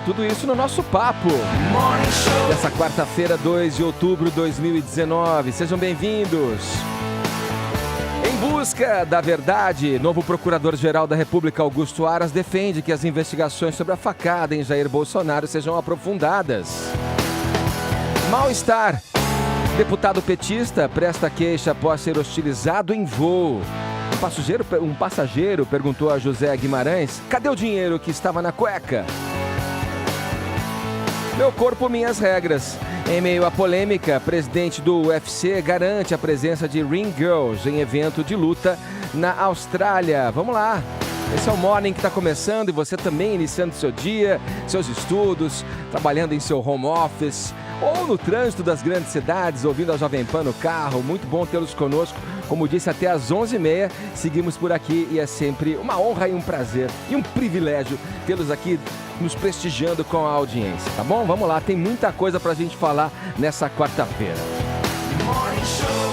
Tudo isso no nosso papo dessa quarta-feira, 2 de outubro de 2019. Sejam bem-vindos. Em busca da verdade, novo procurador-geral da República, Augusto Aras, defende que as investigações sobre a facada em Jair Bolsonaro sejam aprofundadas. Mal-estar. Deputado petista presta queixa após ser hostilizado em voo. Um passageiro perguntou a José Guimarães: cadê o dinheiro que estava na cueca? Meu corpo, minhas regras. Em meio à polêmica, presidente do UFC garante a presença de Ring Girls em evento de luta na Austrália. Vamos lá. Esse é o Morning que está começando e você também iniciando seu dia, seus estudos, trabalhando em seu home office ou no trânsito das grandes cidades, ouvindo a Jovem Pan no carro. Muito bom tê-los conosco. Como disse, até às 11h30 seguimos por aqui e é sempre uma honra e um prazer e um privilégio tê-los aqui nos prestigiando com a audiência, tá bom? Vamos lá, tem muita coisa pra gente falar nessa quarta-feira.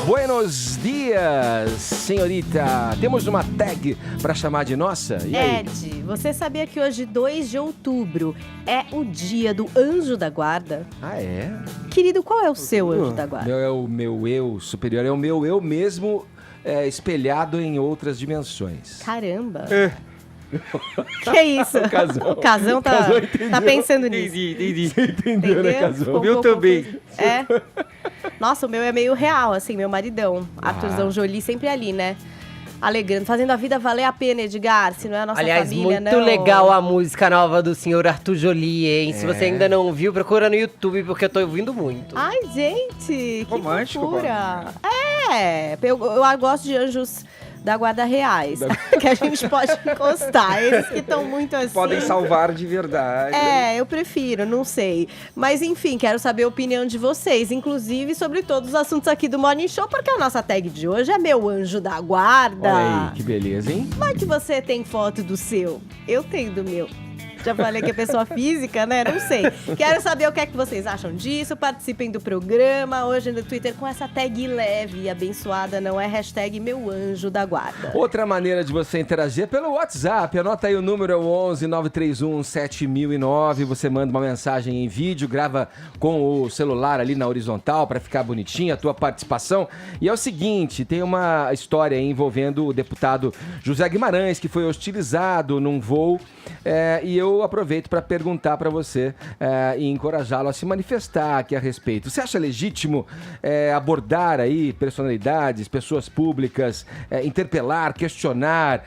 Buenos dias, senhorita. Temos uma tag pra chamar de nossa? E aí? Ed, você sabia que hoje, 2 de outubro, é o dia do Anjo da Guarda? Ah, é? Querido, qual é o seu Anjo da Guarda? É o meu eu superior, é o meu eu mesmo espelhado em outras dimensões. Caramba! Que isso? O Casão tá pensando nisso. Entendi. Você entendeu, né, Casão? O meu também. É. Nossa, o meu é meio real, assim, meu maridão. Arthurzão Jolie sempre ali, né? Alegrando, fazendo a vida valer a pena, Edgar, se não é a nossa Aliás, família, muito não. legal a música nova do senhor Arthur Jolie, hein? Se você É. ainda não viu, procura no YouTube, porque eu tô ouvindo muito. Ai, gente, que Romântico, fofura. Eu gosto de anjos da guarda reais, que a gente pode encostar, esses que estão muito assim. Podem salvar de verdade. Eu prefiro, não sei. Mas enfim, quero saber a opinião de vocês, inclusive sobre todos os assuntos aqui do Morning Show, porque a nossa tag de hoje é meu anjo da guarda. Olha aí, que beleza, hein? Vai que você tem foto do seu, eu tenho do meu. Já falei que é pessoa física, né? Não sei. Quero saber o que é que vocês acham disso. Participem do programa hoje no Twitter com essa tag leve e abençoada, não é? Hashtag meu anjo da guarda. Outra maneira de você interagir é pelo WhatsApp. Anota aí o número, é o 11 931 7009. Você manda uma mensagem em vídeo, grava com o celular ali na horizontal para ficar bonitinha a tua participação. E é o seguinte, tem uma história aí envolvendo o deputado José Guimarães, que foi hostilizado num voo, e eu aproveito para perguntar para você e encorajá-lo a se manifestar aqui a respeito. Você acha legítimo abordar aí personalidades, pessoas públicas, interpelar, questionar,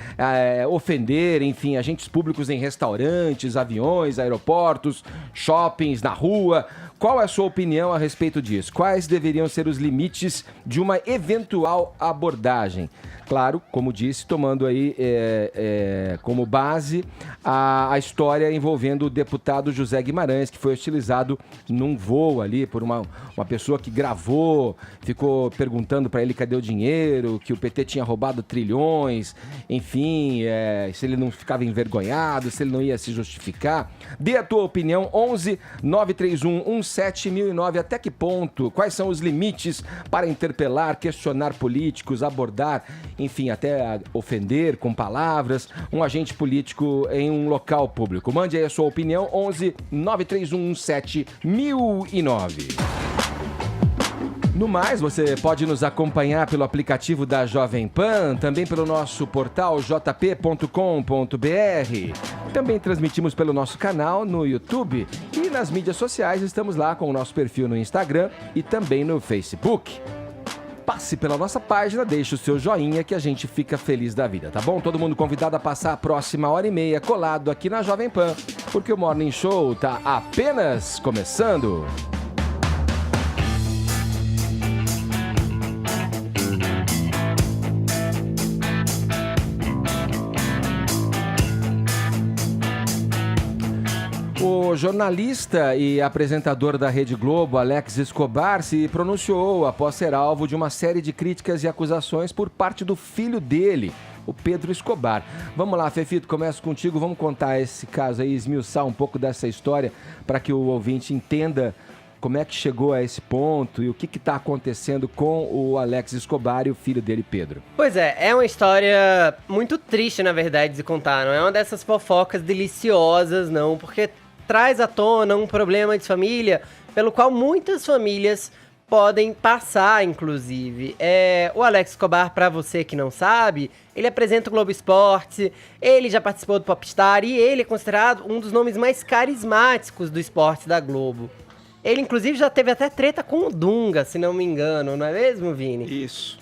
ofender, enfim, agentes públicos em restaurantes, aviões, aeroportos, shoppings, na rua? Qual é a sua opinião a respeito disso? Quais deveriam ser os limites de uma eventual abordagem? Claro, como disse, tomando aí como base a história envolvendo o deputado José Guimarães, que foi hostilizado num voo ali por uma pessoa que gravou, ficou perguntando para ele cadê o dinheiro, que o PT tinha roubado trilhões, enfim, se ele não ficava envergonhado, se ele não ia se justificar. Dê a tua opinião, 11 931 17009. Até que ponto? Quais são os limites para interpelar, questionar políticos, abordar, enfim, até ofender com palavras um agente político em um local público? Mande aí a sua opinião, 11 931 17009. No mais, você pode nos acompanhar pelo aplicativo da Jovem Pan, também pelo nosso portal jp.com.br. Também transmitimos pelo nosso canal no YouTube e nas mídias sociais estamos lá com o nosso perfil no Instagram e também no Facebook. Passe pela nossa página, deixe o seu joinha que a gente fica feliz da vida, tá bom? Todo mundo convidado a passar a próxima hora e meia colado aqui na Jovem Pan, porque o Morning Show tá apenas começando. O jornalista e apresentador da Rede Globo, Alex Escobar, se pronunciou após ser alvo de uma série de críticas e acusações por parte do filho dele, o Pedro Escobar. Vamos lá, Fefito, começo contigo. Vamos contar esse caso aí, esmiuçar um pouco dessa história para que o ouvinte entenda como é que chegou a esse ponto e o que está acontecendo com o Alex Escobar e o filho dele, Pedro. Pois é uma história muito triste, na verdade, de contar. Não é uma dessas fofocas deliciosas, não, porque traz à tona um problema de família pelo qual muitas famílias podem passar, inclusive. O Alex Escobar, pra você que não sabe, ele apresenta o Globo Esporte, ele já participou do Popstar e ele é considerado um dos nomes mais carismáticos do esporte da Globo. Ele, inclusive, já teve até treta com o Dunga, se não me engano, não é mesmo, Vini? Isso.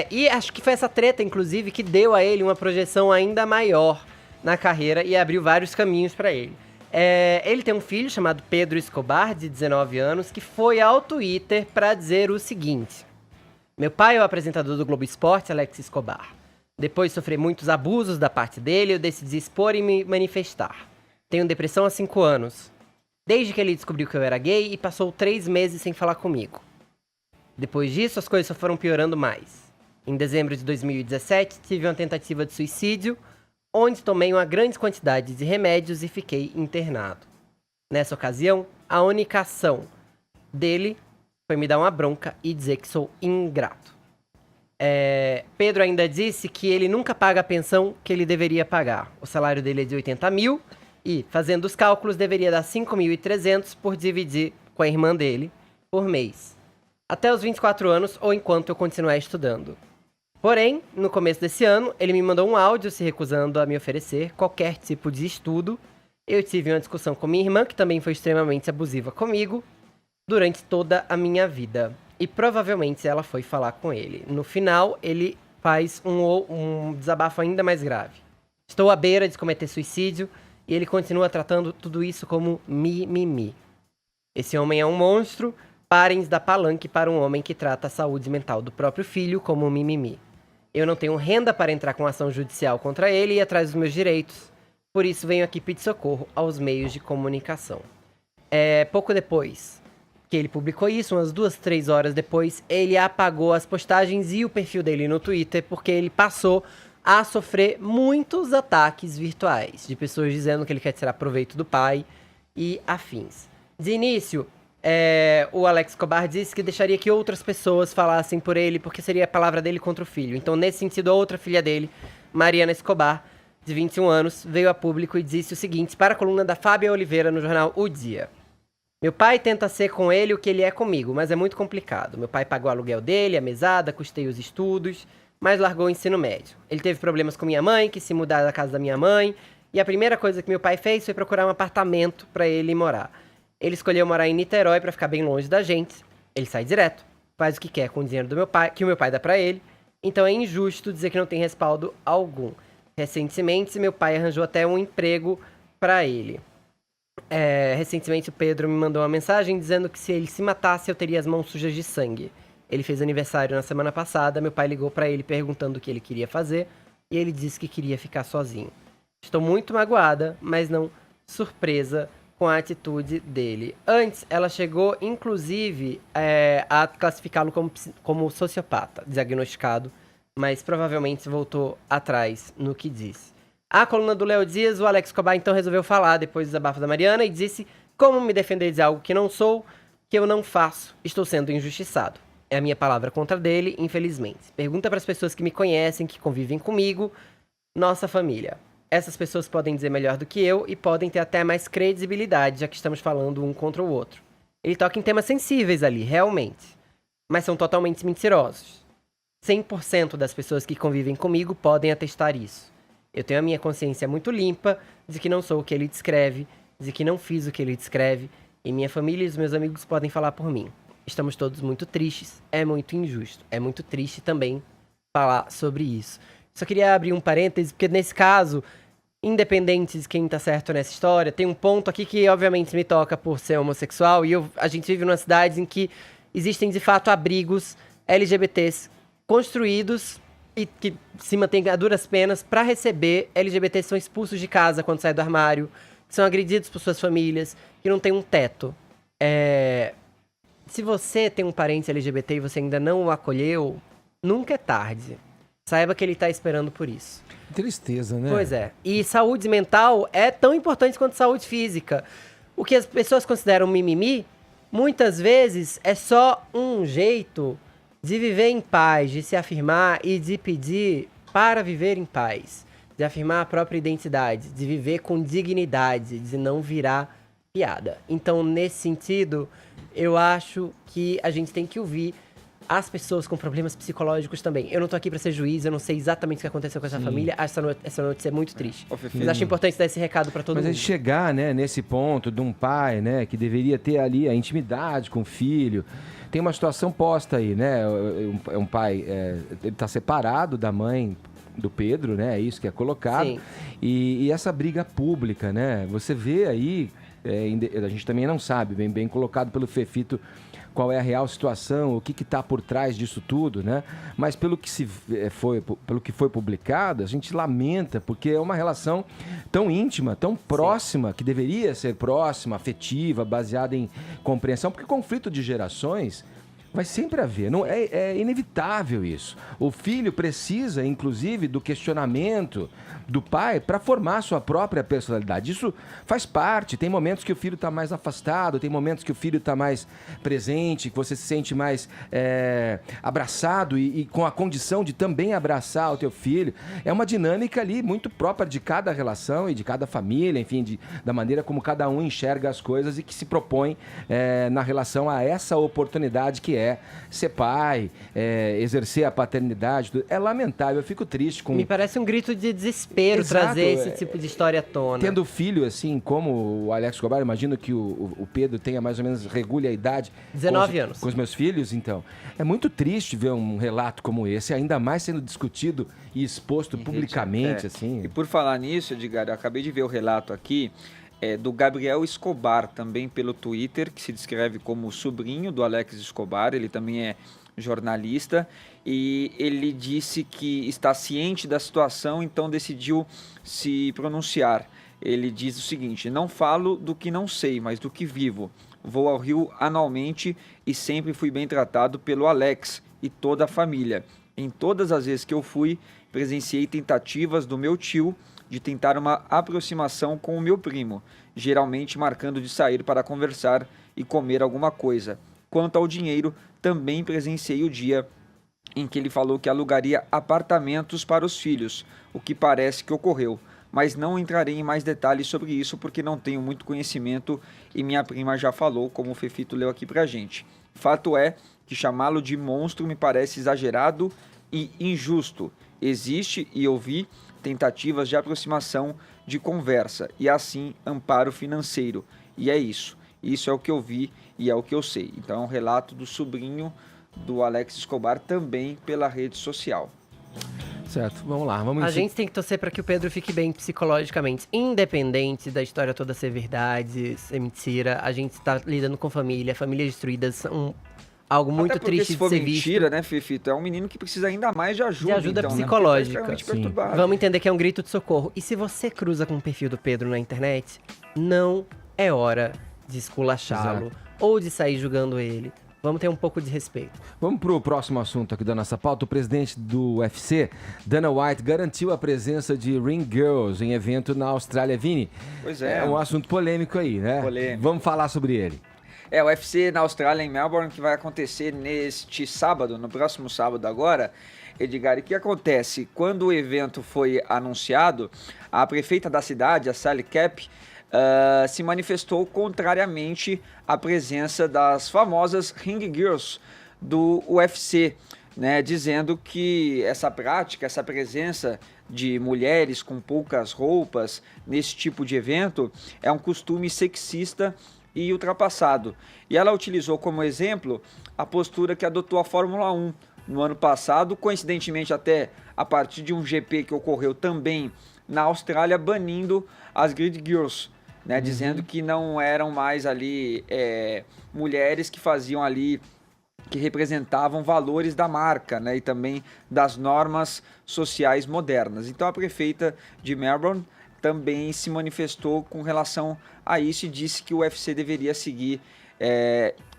E acho que foi essa treta, inclusive, que deu a ele uma projeção ainda maior na carreira e abriu vários caminhos pra ele. Ele tem um filho chamado Pedro Escobar, de 19 anos, que foi ao Twitter pra dizer o seguinte: meu pai é o apresentador do Globo Esporte, Alex Escobar. Depois de sofrer muitos abusos da parte dele, eu decidi expor e me manifestar. Tenho depressão há 5 anos. Desde que ele descobriu que eu era gay e passou 3 meses sem falar comigo. Depois disso, as coisas só foram piorando mais. Em dezembro de 2017, tive uma tentativa de suicídio, onde tomei uma grande quantidade de remédios e fiquei internado. Nessa ocasião, a única ação dele foi me dar uma bronca e dizer que sou ingrato. Pedro ainda disse que ele nunca paga a pensão que ele deveria pagar. O salário dele é de 80 mil e, fazendo os cálculos, deveria dar 5.300 por dividir com a irmã dele por mês. Até os 24 anos ou enquanto eu continuar estudando. Porém, no começo desse ano, ele me mandou um áudio se recusando a me oferecer qualquer tipo de estudo. Eu tive uma discussão com minha irmã, que também foi extremamente abusiva comigo, durante toda a minha vida. E provavelmente ela foi falar com ele. No final, ele faz um desabafo ainda mais grave. Estou à beira de cometer suicídio e ele continua tratando tudo isso como mimimi. Esse homem é um monstro. Parem de dar palanque para um homem que trata a saúde mental do próprio filho como mimimi. Eu não tenho renda para entrar com ação judicial contra ele e ir atrás dos meus direitos. Por isso venho aqui pedir socorro aos meios de comunicação. Pouco depois que ele publicou isso, umas 2, 3 horas depois, ele apagou as postagens e o perfil dele no Twitter porque ele passou a sofrer muitos ataques virtuais de pessoas dizendo que ele quer tirar proveito do pai e afins. De início, o Alex Escobar disse que deixaria que outras pessoas falassem por ele, porque seria a palavra dele contra o filho. Então, nesse sentido, a outra filha dele, Mariana Escobar, de 21 anos, veio a público e disse o seguinte para a coluna da Fábia Oliveira no jornal O Dia. Meu pai tenta ser com ele o que ele é comigo, mas é muito complicado. Meu pai pagou o aluguel dele, a mesada, custei os estudos, mas largou o ensino médio. Ele teve problemas com minha mãe, quis se mudar da casa da minha mãe, e a primeira coisa que meu pai fez foi procurar um apartamento para ele morar. Ele escolheu morar em Niterói para ficar bem longe da gente. Ele sai direto, faz o que quer com o dinheiro do meu pai, que o meu pai dá para ele. Então é injusto dizer que não tem respaldo algum. Recentemente, meu pai arranjou até um emprego para ele. Recentemente, o Pedro me mandou uma mensagem dizendo que se ele se matasse, eu teria as mãos sujas de sangue. Ele fez aniversário na semana passada, meu pai ligou para ele perguntando o que ele queria fazer e ele disse que queria ficar sozinho. Estou muito magoada, mas não surpresa com a atitude dele. Antes, ela chegou, inclusive, a classificá-lo como sociopata, diagnosticado, mas provavelmente voltou atrás no que disse. A coluna do Léo Dias, o Alex Escobar então resolveu falar depois do desabafo da Mariana e disse como me defender de algo que não sou, que eu não faço, estou sendo injustiçado. É a minha palavra contra dele, infelizmente. Pergunta para as pessoas que me conhecem, que convivem comigo, nossa família. Essas pessoas podem dizer melhor do que eu e podem ter até mais credibilidade, já que estamos falando um contra o outro. Ele toca em temas sensíveis ali, realmente, mas são totalmente mentirosos. 100% das pessoas que convivem comigo podem atestar isso. Eu tenho a minha consciência muito limpa de que não sou o que ele descreve, de que não fiz o que ele descreve, e minha família e os meus amigos podem falar por mim. Estamos todos muito tristes, é muito injusto, é muito triste também falar sobre isso. Só queria abrir um parêntese, porque nesse caso, independente de quem tá certo nessa história, tem um ponto aqui que obviamente me toca por ser homossexual, e a gente vive numa cidade em que existem de fato abrigos LGBTs construídos e que se mantêm a duras penas para receber LGBTs que são expulsos de casa quando saem do armário, que são agredidos por suas famílias, que não têm um teto. Se você tem um parente LGBT e você ainda não o acolheu, nunca é tarde. Saiba que ele tá esperando por isso. Tristeza, né? Pois é. E saúde mental é tão importante quanto saúde física. O que as pessoas consideram mimimi, muitas vezes é só um jeito de viver em paz, de se afirmar e de pedir para viver em paz. De afirmar a própria identidade, de viver com dignidade, de não virar piada. Então, nesse sentido, eu acho que a gente tem que ouvir as pessoas com problemas psicológicos também. Eu não tô aqui pra ser juiz, eu não sei exatamente o que aconteceu com essa família. Essa notícia é muito triste. Mas acho importante dar esse recado pra todo mundo. Mas a gente chegar, né, nesse ponto de um pai, né, que deveria ter ali a intimidade com o filho. Tem uma situação posta aí, né? É um pai, ele tá separado da mãe do Pedro, né? É isso que é colocado. Sim. E essa briga pública, né? Você vê aí, a gente também não sabe, bem colocado pelo Fefito, qual é a real situação, o que está por trás disso tudo, né? Mas pelo que foi publicado, a gente lamenta, porque é uma relação tão íntima, tão próxima, que deveria ser próxima, afetiva, baseada em compreensão, porque conflito de gerações vai sempre haver, não é inevitável isso. O filho precisa, inclusive, do questionamento do pai para formar sua própria personalidade. Isso faz parte. Tem momentos que o filho está mais afastado, tem momentos que o filho está mais presente, que você se sente mais abraçado e com a condição de também abraçar o teu filho. É uma dinâmica ali muito própria de cada relação e de cada família, enfim, da maneira como cada um enxerga as coisas e que se propõe na relação a essa oportunidade que é ser pai, exercer a paternidade. É lamentável, eu fico triste com... Me parece um grito de desespero Exato, trazer esse tipo de história à tona. Tendo filho, assim, como o Alex Escobar, imagino que o Pedro tenha mais ou menos, regule a idade. 19 anos. Com os meus filhos, então. É muito triste ver um relato como esse, ainda mais sendo discutido e exposto publicamente, assim. E por falar nisso, Edgar, eu acabei de ver o relato aqui do Gabriel Escobar, também pelo Twitter, que se descreve como sobrinho do Alex Escobar, ele também é jornalista, e ele disse que está ciente da situação, então decidiu se pronunciar. Ele diz o seguinte: não falo do que não sei, mas do que vivo. Vou ao Rio anualmente e sempre fui bem tratado pelo Alex e toda a família. Em todas as vezes que eu fui, presenciei tentativas do meu tio de tentar uma aproximação com o meu primo, geralmente marcando de sair para conversar e comer alguma coisa. Quanto ao dinheiro, também presenciei o dia em que ele falou que alugaria apartamentos para os filhos, o que parece que ocorreu, mas não entrarei em mais detalhes sobre isso porque não tenho muito conhecimento e minha prima já falou, como o Fefito leu aqui pra gente. Fato é que chamá-lo de monstro me parece exagerado e injusto. Existe, e eu vi, tentativas de aproximação, de conversa e assim amparo financeiro. E é isso. Isso é o que eu vi e é o que eu sei. Então é um relato do sobrinho do Alex Escobar também pela rede social. Certo, vamos lá. A gente tem que torcer para que o Pedro fique bem psicologicamente. Independente da história toda ser verdade, ser mentira, a gente está lidando com famílias destruídas são algo muito triste se for de ser mentira, visto. né, Fefito? É um menino que precisa ainda mais de ajuda. De ajuda então, psicológica. Né? Porque tá extremamente perturbado. Vamos entender que é um grito de socorro. E se você cruza com o perfil do Pedro na internet, não é hora de esculachá-lo ou de sair julgando ele. Vamos ter um pouco de respeito. Vamos pro próximo assunto aqui da nossa pauta. O presidente do UFC, Dana White, garantiu a presença de Ring Girls em evento na Austrália. Vini, Pois é. é um assunto polêmico aí, né? Polêmico. Vamos falar sobre ele. O UFC na Austrália, em Melbourne, que vai acontecer neste sábado, no próximo sábado agora. Edgar, e o que acontece? Quando o evento foi anunciado, a prefeita da cidade, a Sally Capp, se manifestou contrariamente à presença das famosas Ring Girls do UFC, né, dizendo que essa prática, essa presença de mulheres com poucas roupas nesse tipo de evento é um costume sexista e ultrapassado. E ela utilizou como exemplo a postura que adotou a Fórmula 1 no ano passado, coincidentemente até a partir de um GP que ocorreu também na Austrália, banindo as Grid Girls, né, dizendo que não eram mais ali mulheres que faziam ali, que representavam valores da marca, né, e também das normas sociais modernas. Então a prefeita de Melbourne também se manifestou com relação a isso e disse que o UFC deveria seguir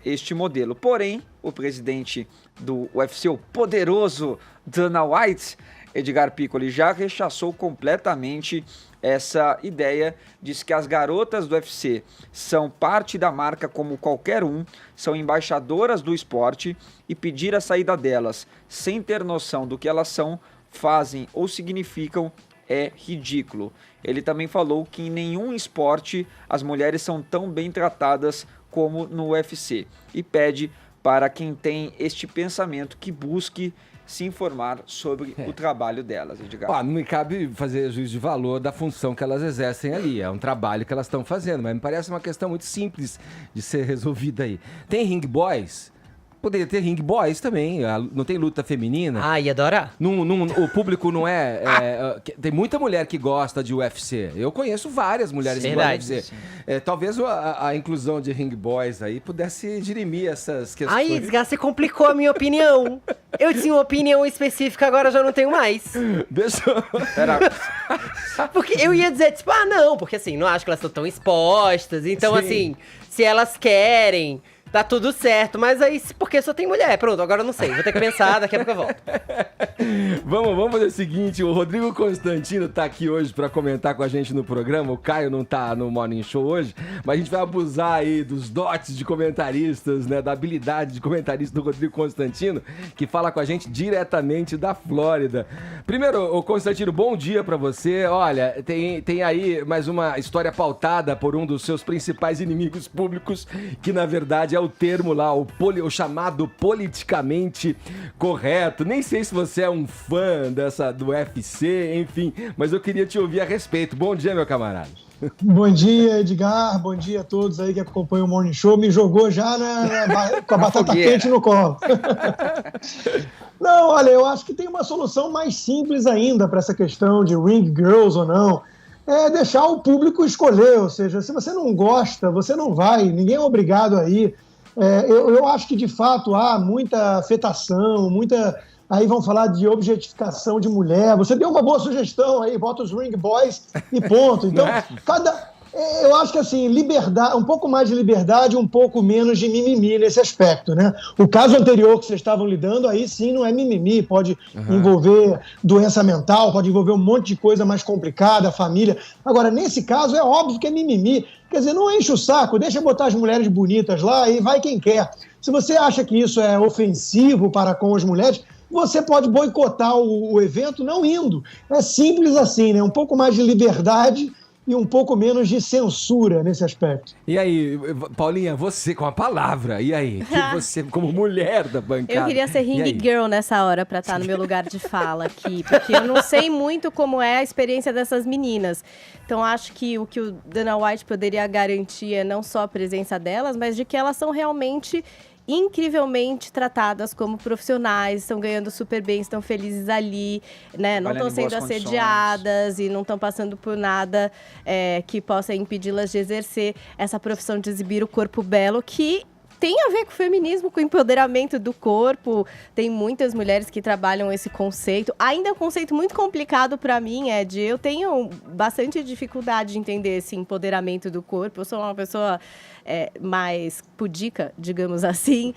este modelo. Porém, o presidente do UFC, o poderoso Dana White, Edgar Piccoli, já rechaçou completamente essa ideia, diz que as garotas do UFC são parte da marca como qualquer um, são embaixadoras do esporte e pedir a saída delas sem ter noção do que elas são, fazem ou significam é ridículo. Ele também falou que em nenhum esporte as mulheres são tão bem tratadas como no UFC e pede para quem tem este pensamento que busque se informar sobre o trabalho delas, Edgar. Ó, não me cabe fazer juízo de valor da função que elas exercem ali. É um trabalho que elas estão fazendo, mas me parece uma questão muito simples de ser resolvida aí. Tem ring boys? Poderia ter ring boys também. Não tem luta feminina? Ah, ia adorar. O público não é, tem muita mulher que gosta de UFC. Eu conheço várias mulheres que gostam de UFC. Talvez a inclusão de ring boys aí pudesse dirimir essas questões. Aí, Edgar, você complicou a minha opinião. Eu tinha uma opinião específica, agora já não tenho mais. Deixa eu... Porque eu ia dizer, tipo, não, porque assim, não acho que elas estão tão expostas. Então, Sim. assim, se elas querem, tá tudo certo. Mas aí, porque só tem mulher. Pronto, agora eu não sei. Vou ter que pensar, daqui a pouco eu volto. Vamos fazer o seguinte, o Rodrigo Constantino tá aqui hoje pra comentar com a gente no programa, o Caio não tá no Morning Show hoje, mas a gente vai abusar aí dos dotes de comentaristas, né, da habilidade de comentarista do Rodrigo Constantino, que fala com a gente diretamente da Flórida. Primeiro, ô Constantino, bom dia pra você. Olha, tem aí mais uma história pautada por um dos seus principais inimigos públicos, que na verdade é o termo lá, o chamado politicamente correto. Nem sei se você é um fã do UFC, enfim, mas eu queria te ouvir a respeito. Bom dia, meu camarada. Bom dia, Edgar. Bom dia a todos aí que acompanham o Morning Show. Me jogou já com a batata quente no colo. Não, olha, eu acho que tem uma solução mais simples ainda para essa questão de ring girls ou não. É deixar o público escolher, ou seja, se você não gosta, você não vai, ninguém é obrigado a ir. Eu acho que, de fato, há muita afetação, aí vão falar de objetificação de mulher. Você deu uma boa sugestão aí, bota os ring boys e ponto. Então, eu acho que assim, liberdade, um pouco mais de liberdade, um pouco menos de mimimi nesse aspecto, né? O caso anterior que vocês estavam lidando, aí sim não é mimimi, pode envolver doença mental, pode envolver um monte de coisa mais complicada, família. Agora, nesse caso, é óbvio que é mimimi. Quer dizer, não enche o saco, deixa botar as mulheres bonitas lá e vai quem quer. Se você acha que isso é ofensivo para com as mulheres, você pode boicotar o evento não indo. É simples assim, né? Um pouco mais de liberdade e um pouco menos de censura nesse aspecto. E aí, Paulinha, você com a palavra, e aí? Que você, como mulher da bancada... Eu queria ser ring girl nessa hora pra estar no meu lugar de fala aqui, porque eu não sei muito como é a experiência dessas meninas. Então, acho que o Dana White poderia garantir é não só a presença delas, mas de que elas são realmente incrivelmente tratadas como profissionais, estão ganhando super bem, estão felizes ali, né? Não estão sendo assediadas e não estão passando por nada que possa impedi-las de exercer essa profissão de exibir o corpo belo, que tem a ver com o feminismo, com o empoderamento do corpo. Tem muitas mulheres que trabalham esse conceito. Ainda é um conceito muito complicado para mim, Ed. Eu tenho bastante dificuldade de entender esse empoderamento do corpo. Eu sou uma pessoa mais pudica, digamos assim.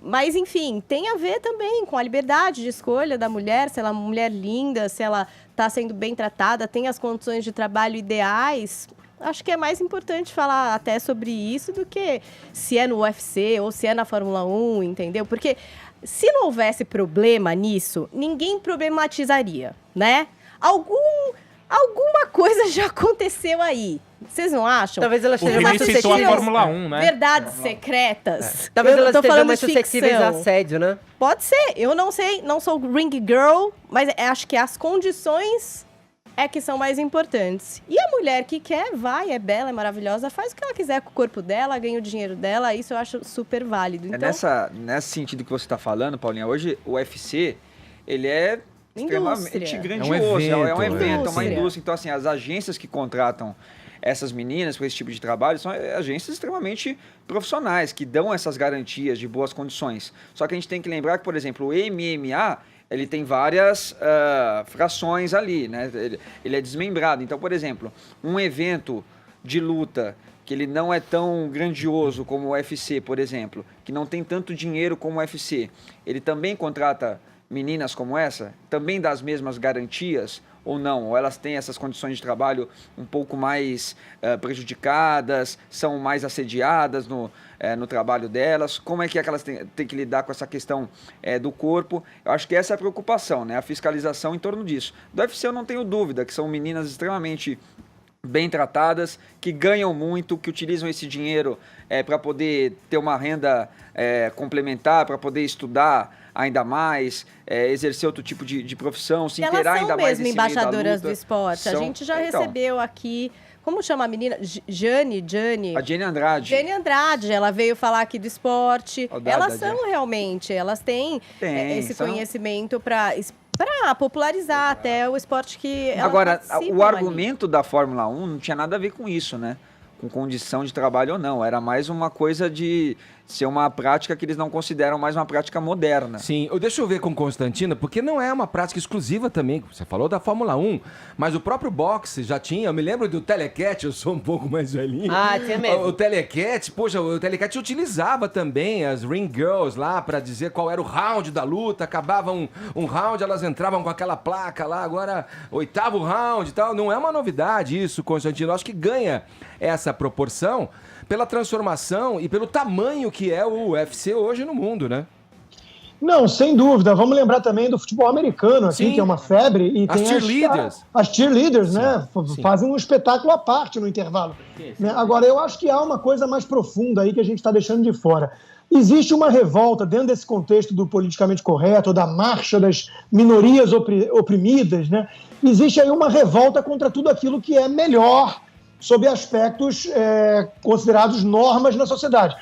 Mas, enfim, tem a ver também com a liberdade de escolha da mulher, se ela é uma mulher linda, se ela está sendo bem tratada, tem as condições de trabalho ideais. Acho que é mais importante falar até sobre isso do que se é no UFC ou se é na Fórmula 1, entendeu? Porque se não houvesse problema nisso, ninguém problematizaria, né? Alguma coisa já aconteceu aí. Vocês não acham? Talvez ela esteja mais suscetível à Fórmula 1, né? Verdades secretas. Talvez elas estejam mais de suscetíveis a ficção. assédio, né? Pode ser. Eu não sei, não sou ring girl, mas acho que as condições que são mais importantes. E a mulher que quer, vai, é bela, é maravilhosa, faz o que ela quiser com o corpo dela, ganha o dinheiro dela, isso eu acho super válido. Então, Nesse sentido que você está falando, Paulinha, hoje o UFC, ele é extremamente grandioso, é um evento, é uma indústria. Então, assim, as agências que contratam essas meninas para esse tipo de trabalho são agências extremamente profissionais, que dão essas garantias de boas condições. Só que a gente tem que lembrar que, por exemplo, o MMA, ele tem várias frações ali, né? Ele é desmembrado. Então, por exemplo, um evento de luta que ele não é tão grandioso como o UFC, por exemplo, que não tem tanto dinheiro como o UFC, ele também contrata meninas como essa? Também dá as mesmas garantias? ou não? Ou elas têm essas condições de trabalho um pouco mais prejudicadas, são mais assediadas no trabalho delas? Como é que elas têm que lidar com essa questão do corpo? Eu acho que essa é a preocupação, né? A fiscalização em torno disso. Do UFC eu não tenho dúvida que são meninas extremamente bem tratadas, que ganham muito, que utilizam esse dinheiro para poder ter uma renda complementar, para poder estudar ainda mais, exercer outro tipo de profissão, se inteirar ainda mais nesse meio da luta. Elas são mesmo embaixadoras do esporte. A gente já recebeu aqui... Como chama a menina? Jane? A Jane Andrade. Jane Andrade, ela veio falar aqui do esporte. Elas são realmente, elas têm esse conhecimento para popularizar até o esporte que elas Agora, o ali. argumento da Fórmula 1 não tinha nada a ver com isso, né? Com condição de trabalho ou não. Era mais uma coisa de ser uma prática que eles não consideram mais uma prática moderna. Sim, deixa eu ver com Constantino, porque não é uma prática exclusiva também. Você falou da Fórmula 1, mas o próprio boxe já tinha. Eu me lembro do Telecat, eu sou um pouco mais velhinho. Ah, tinha mesmo. O Telecat, poxa, o Telecat utilizava também as ring girls lá pra dizer qual era o round da luta. Acabava um round, elas entravam com aquela placa lá, agora 8º round e tal. Não é uma novidade isso, Constantino. Eu acho que ganha essa proporção pela transformação e pelo tamanho que é o UFC hoje no mundo, né? Não, sem dúvida. Vamos lembrar também do futebol americano, aqui, Sim. que é uma febre. E As tem cheerleaders. As cheerleaders, né? Sim. Fazem um espetáculo à parte no intervalo. Né? Agora, eu acho que há uma coisa mais profunda aí que a gente está deixando de fora. Existe uma revolta dentro desse contexto do politicamente correto, ou da marcha das minorias oprimidas, né? Existe aí uma revolta contra tudo aquilo que é melhor sob aspectos considerados normas na sociedade.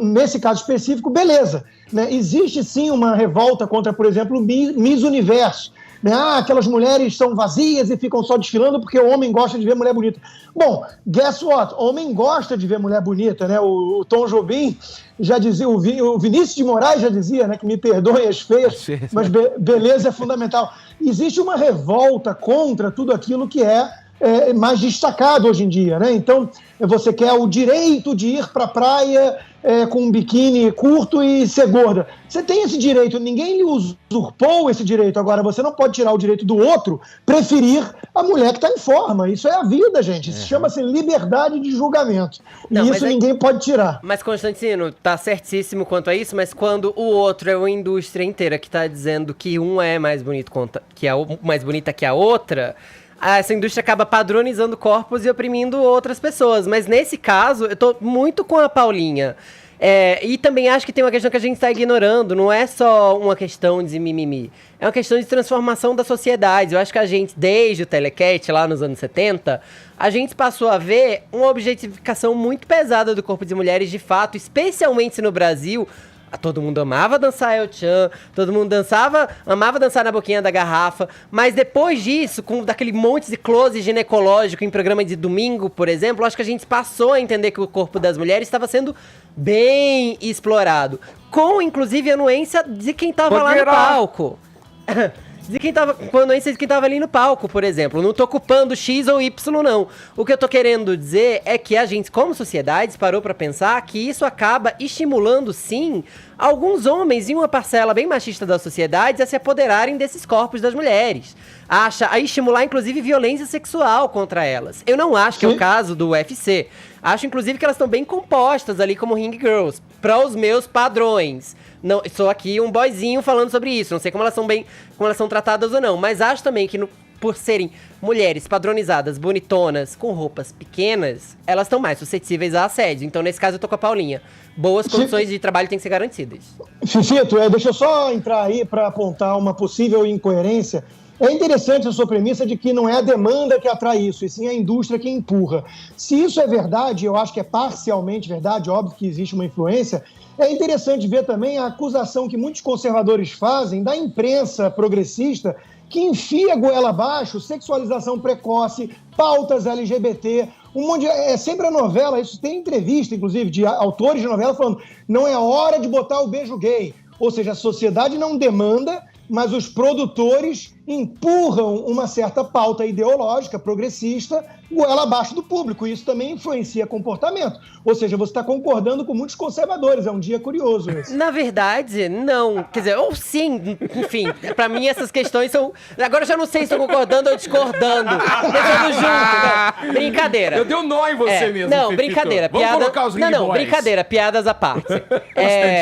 Nesse caso específico, beleza. Né? Existe sim uma revolta contra, por exemplo, Miss Universo. Né? Aquelas mulheres são vazias e ficam só desfilando porque o homem gosta de ver mulher bonita. Bom, guess what? O homem gosta de ver mulher bonita. Né? O Tom Jobim já dizia, o Vinícius de Moraes já dizia, né, que me perdoem as feias, mas beleza é fundamental. Existe uma revolta contra tudo aquilo que é mais destacado hoje em dia, né? Então, você quer o direito de ir para a praia com um biquíni curto e ser gorda. Você tem esse direito, ninguém lhe usurpou esse direito. Agora, você não pode tirar o direito do outro, preferir a mulher que está em forma. Isso é a vida, gente. Isso chama-se liberdade de julgamento. Não, e isso ninguém pode tirar. Mas, Constantino, tá certíssimo quanto a isso, mas quando o outro é uma indústria inteira que tá dizendo que um é mais bonito mais bonita que a outra... essa indústria acaba padronizando corpos e oprimindo outras pessoas. Mas nesse caso, eu tô muito com a Paulinha. E também acho que tem uma questão que a gente está ignorando. Não é só uma questão de mimimi. É uma questão de transformação da sociedade. Eu acho que a gente, desde o Telecat, lá nos anos 70, a gente passou a ver uma objetificação muito pesada do corpo de mulheres, de fato, especialmente no Brasil. Todo mundo amava dançar El-Chan, todo mundo amava dançar na boquinha da garrafa, mas depois disso, com daquele monte de close ginecológico em programa de domingo, por exemplo, acho que a gente passou a entender que o corpo das mulheres estava sendo bem explorado, com inclusive a anuência de quem estava lá no palco. Com a anuência de quem tava ali no palco, por exemplo. Não tô culpando X ou Y, não. O que eu tô querendo dizer é que a gente, como sociedade, parou pra pensar que isso acaba estimulando, sim, alguns homens e uma parcela bem machista da sociedade a se apoderarem desses corpos das mulheres. A estimular, inclusive, violência sexual contra elas. Eu não acho que é o caso do UFC. Acho, inclusive, que elas estão bem compostas ali como ring girls, para os meus padrões. Não, sou aqui um boyzinho falando sobre isso. Não sei como elas são tratadas ou não. Mas acho também que, por serem mulheres padronizadas, bonitonas, com roupas pequenas, elas estão mais suscetíveis a assédio. Então, nesse caso, eu tô com a Paulinha. Boas condições de trabalho têm que ser garantidas. Fifito, deixa eu só entrar aí para apontar uma possível incoerência. É interessante a sua premissa de que não é a demanda que atrai isso, e sim a indústria que empurra. Se isso é verdade, eu acho que é parcialmente verdade, óbvio que existe uma influência, é interessante ver também a acusação que muitos conservadores fazem da imprensa progressista que enfia a goela abaixo, sexualização precoce, pautas LGBT, é sempre a novela, isso tem entrevista, inclusive, de autores de novela falando, não é hora de botar o beijo gay. Ou seja, a sociedade não demanda, mas os produtores empurram uma certa pauta ideológica, progressista, goela abaixo do público. Isso também influencia comportamento. Ou seja, você está concordando com muitos conservadores. É um dia curioso esse. Na verdade, não. Quer dizer, ou sim, enfim. Pra mim, essas questões são... Agora eu já não sei se estou concordando ou discordando. Pensando junto. Não, brincadeira. Eu dei um nó em você mesmo, Não, Pepito. brincadeira. Vamos colocar os Ring Não, Boys. brincadeira. Piadas à parte.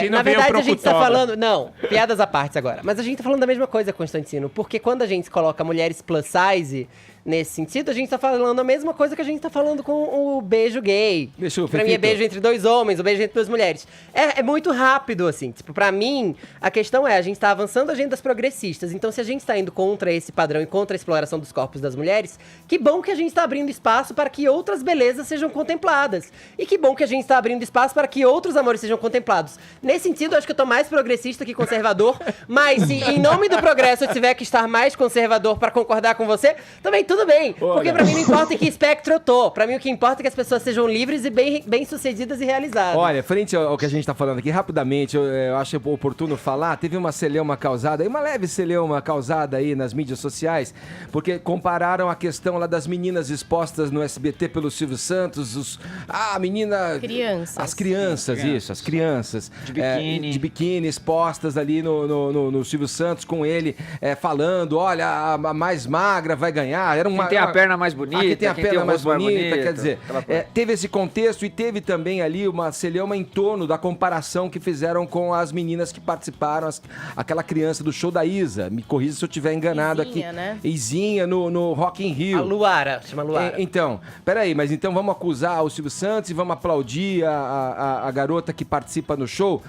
Na verdade, a gente tá falando... Não, piadas à parte agora. Mas a gente tá falando da mesma coisa, Constantino. Porque quando a gente coloca mulheres plus size... Nesse sentido, a gente tá falando a mesma coisa que a gente tá falando com o beijo gay. Pra mim é beijo entre dois homens, o beijo entre duas mulheres. É muito rápido, assim. Tipo, pra mim, a questão é, a gente tá avançando agendas progressistas. Então, se a gente tá indo contra esse padrão e contra a exploração dos corpos das mulheres, que bom que a gente tá abrindo espaço para que outras belezas sejam contempladas. E que bom que a gente tá abrindo espaço para que outros amores sejam contemplados. Nesse sentido, eu acho que eu tô mais progressista que conservador. Mas se, em nome do progresso, eu tiver que estar mais conservador pra concordar com você, também tudo bem, porque pra mim não importa em que espectro eu tô. Pra mim o que importa é que as pessoas sejam livres e bem-sucedidas e realizadas. Olha, frente ao que a gente tá falando aqui, rapidamente, eu acho oportuno falar, teve uma celeuma causada, uma leve celeuma causada aí nas mídias sociais, porque compararam a questão lá das meninas expostas no SBT pelo Silvio Santos, a menina... Crianças. As crianças, isso, as crianças. De biquíni. De biquíni, expostas ali no Silvio Santos, com ele falando, olha, a mais magra vai ganhar. Era uma, quem tem a perna mais bonita, quem tem a perna mais bonita, quer dizer, bonito, teve esse contexto e teve também ali uma celeuma em torno da comparação que fizeram com as meninas que participaram, aquela criança do show da Isa, me corrija se eu estiver enganado Izinha, aqui. né? Izinha no Rock in Rio. A Luara, chama Luara. Então, peraí, mas então vamos acusar o Silvio Santos e vamos aplaudir a garota que participa no show?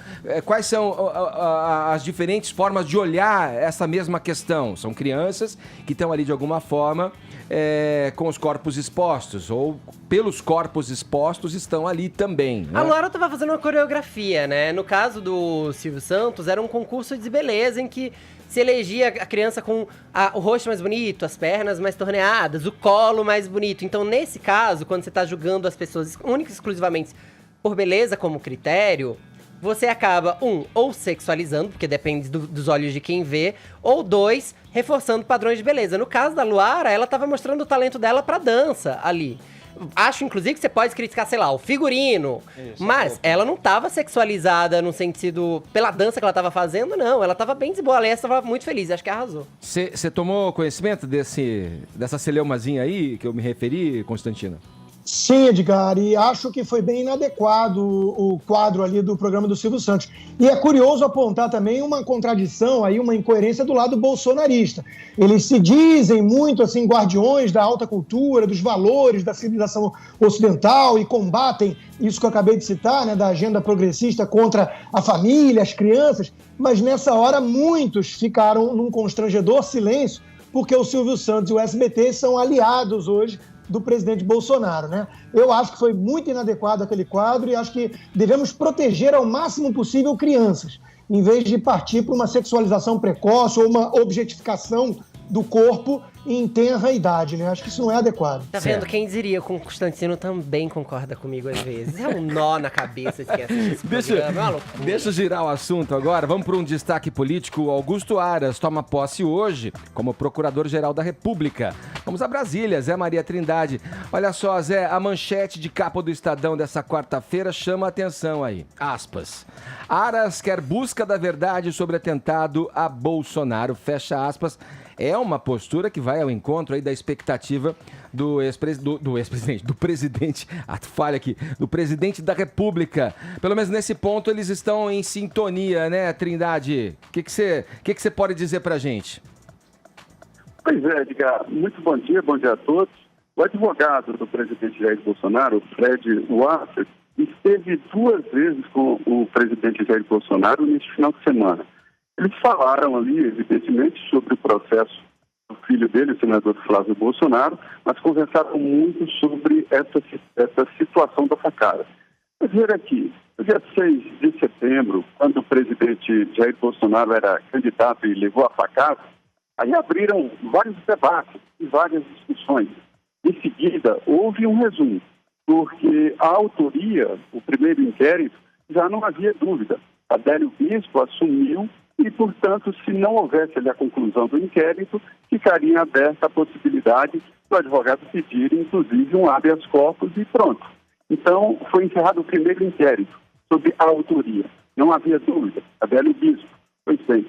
Quais são as diferentes formas de olhar essa mesma questão? São crianças que estão ali de alguma forma com os corpos expostos, ou pelos corpos expostos estão ali também, né? A Luara tava fazendo uma coreografia, né? No caso do Silvio Santos, era um concurso de beleza em que se elegia a criança com o rosto mais bonito, as pernas mais torneadas, o colo mais bonito. Então, nesse caso, quando você tá julgando as pessoas única e exclusivamente por beleza como critério, você acaba, ou sexualizando, porque depende dos olhos de quem vê, ou dois, reforçando padrões de beleza. No caso da Luara, ela tava mostrando o talento dela pra dança ali. Acho, inclusive, que você pode criticar, sei lá, o figurino. Isso, mas ela não tava sexualizada no sentido... Pela dança que ela tava fazendo, não. Ela tava bem de boa. Aliás, tava muito feliz. Acho que arrasou. Você tomou conhecimento dessa celeumazinha aí que eu me referi, Constantino? Sim, Edgar, e acho que foi bem inadequado o quadro ali do programa do Silvio Santos. E é curioso apontar também uma contradição, aí, uma incoerência do lado bolsonarista. Eles se dizem muito assim guardiões da alta cultura, dos valores da civilização ocidental e combatem isso que eu acabei de citar, né, da agenda progressista contra a família, as crianças, mas nessa hora muitos ficaram num constrangedor silêncio, porque o Silvio Santos e o SBT são aliados hoje do presidente Bolsonaro, né? Eu acho que foi muito inadequado aquele quadro e acho que devemos proteger ao máximo possível crianças, em vez de partir para uma sexualização precoce ou uma objetificação do corpo em tenra idade, né? Acho que isso não é adequado. Tá vendo? Quem diria com o Constantino também concorda comigo às vezes. É um nó na cabeça de quem assiste esse programa. É uma loucura. Deixa eu girar o assunto agora. Vamos para um destaque político. Augusto Aras toma posse hoje como Procurador-Geral da República. Vamos a Brasília. Zé Maria Trindade. Olha só, Zé, a manchete de capa do Estadão dessa quarta-feira chama a atenção aí. Aspas. Aras quer busca da verdade sobre atentado a Bolsonaro. Fecha aspas. É uma postura que vai ao encontro aí da expectativa do presidente da República. Pelo menos nesse ponto eles estão em sintonia, né, Trindade? O que você pode dizer pra gente? Pois é, Edgar, muito bom dia a todos. O advogado do presidente Jair Bolsonaro, Fred Wasser, esteve 2 vezes com o presidente Jair Bolsonaro neste final de semana. Eles falaram ali, evidentemente, sobre o processo do filho dele, o senador Flávio Bolsonaro, mas conversaram muito sobre essa situação da facada. Vamos ver aqui, no dia 6 de setembro, quando o presidente Jair Bolsonaro era candidato e levou a facada, aí abriram vários debates e várias discussões. Em seguida, houve um resumo, porque a autoria, o primeiro inquérito, já não havia dúvida. Adélio Bispo assumiu e, portanto, se não houvesse ali a conclusão do inquérito, ficaria aberta a possibilidade do advogado pedir, inclusive, um habeas corpus e pronto. Então, foi encerrado o primeiro inquérito sobre a autoria. Não havia dúvida, Adélio Bispo. Pois bem,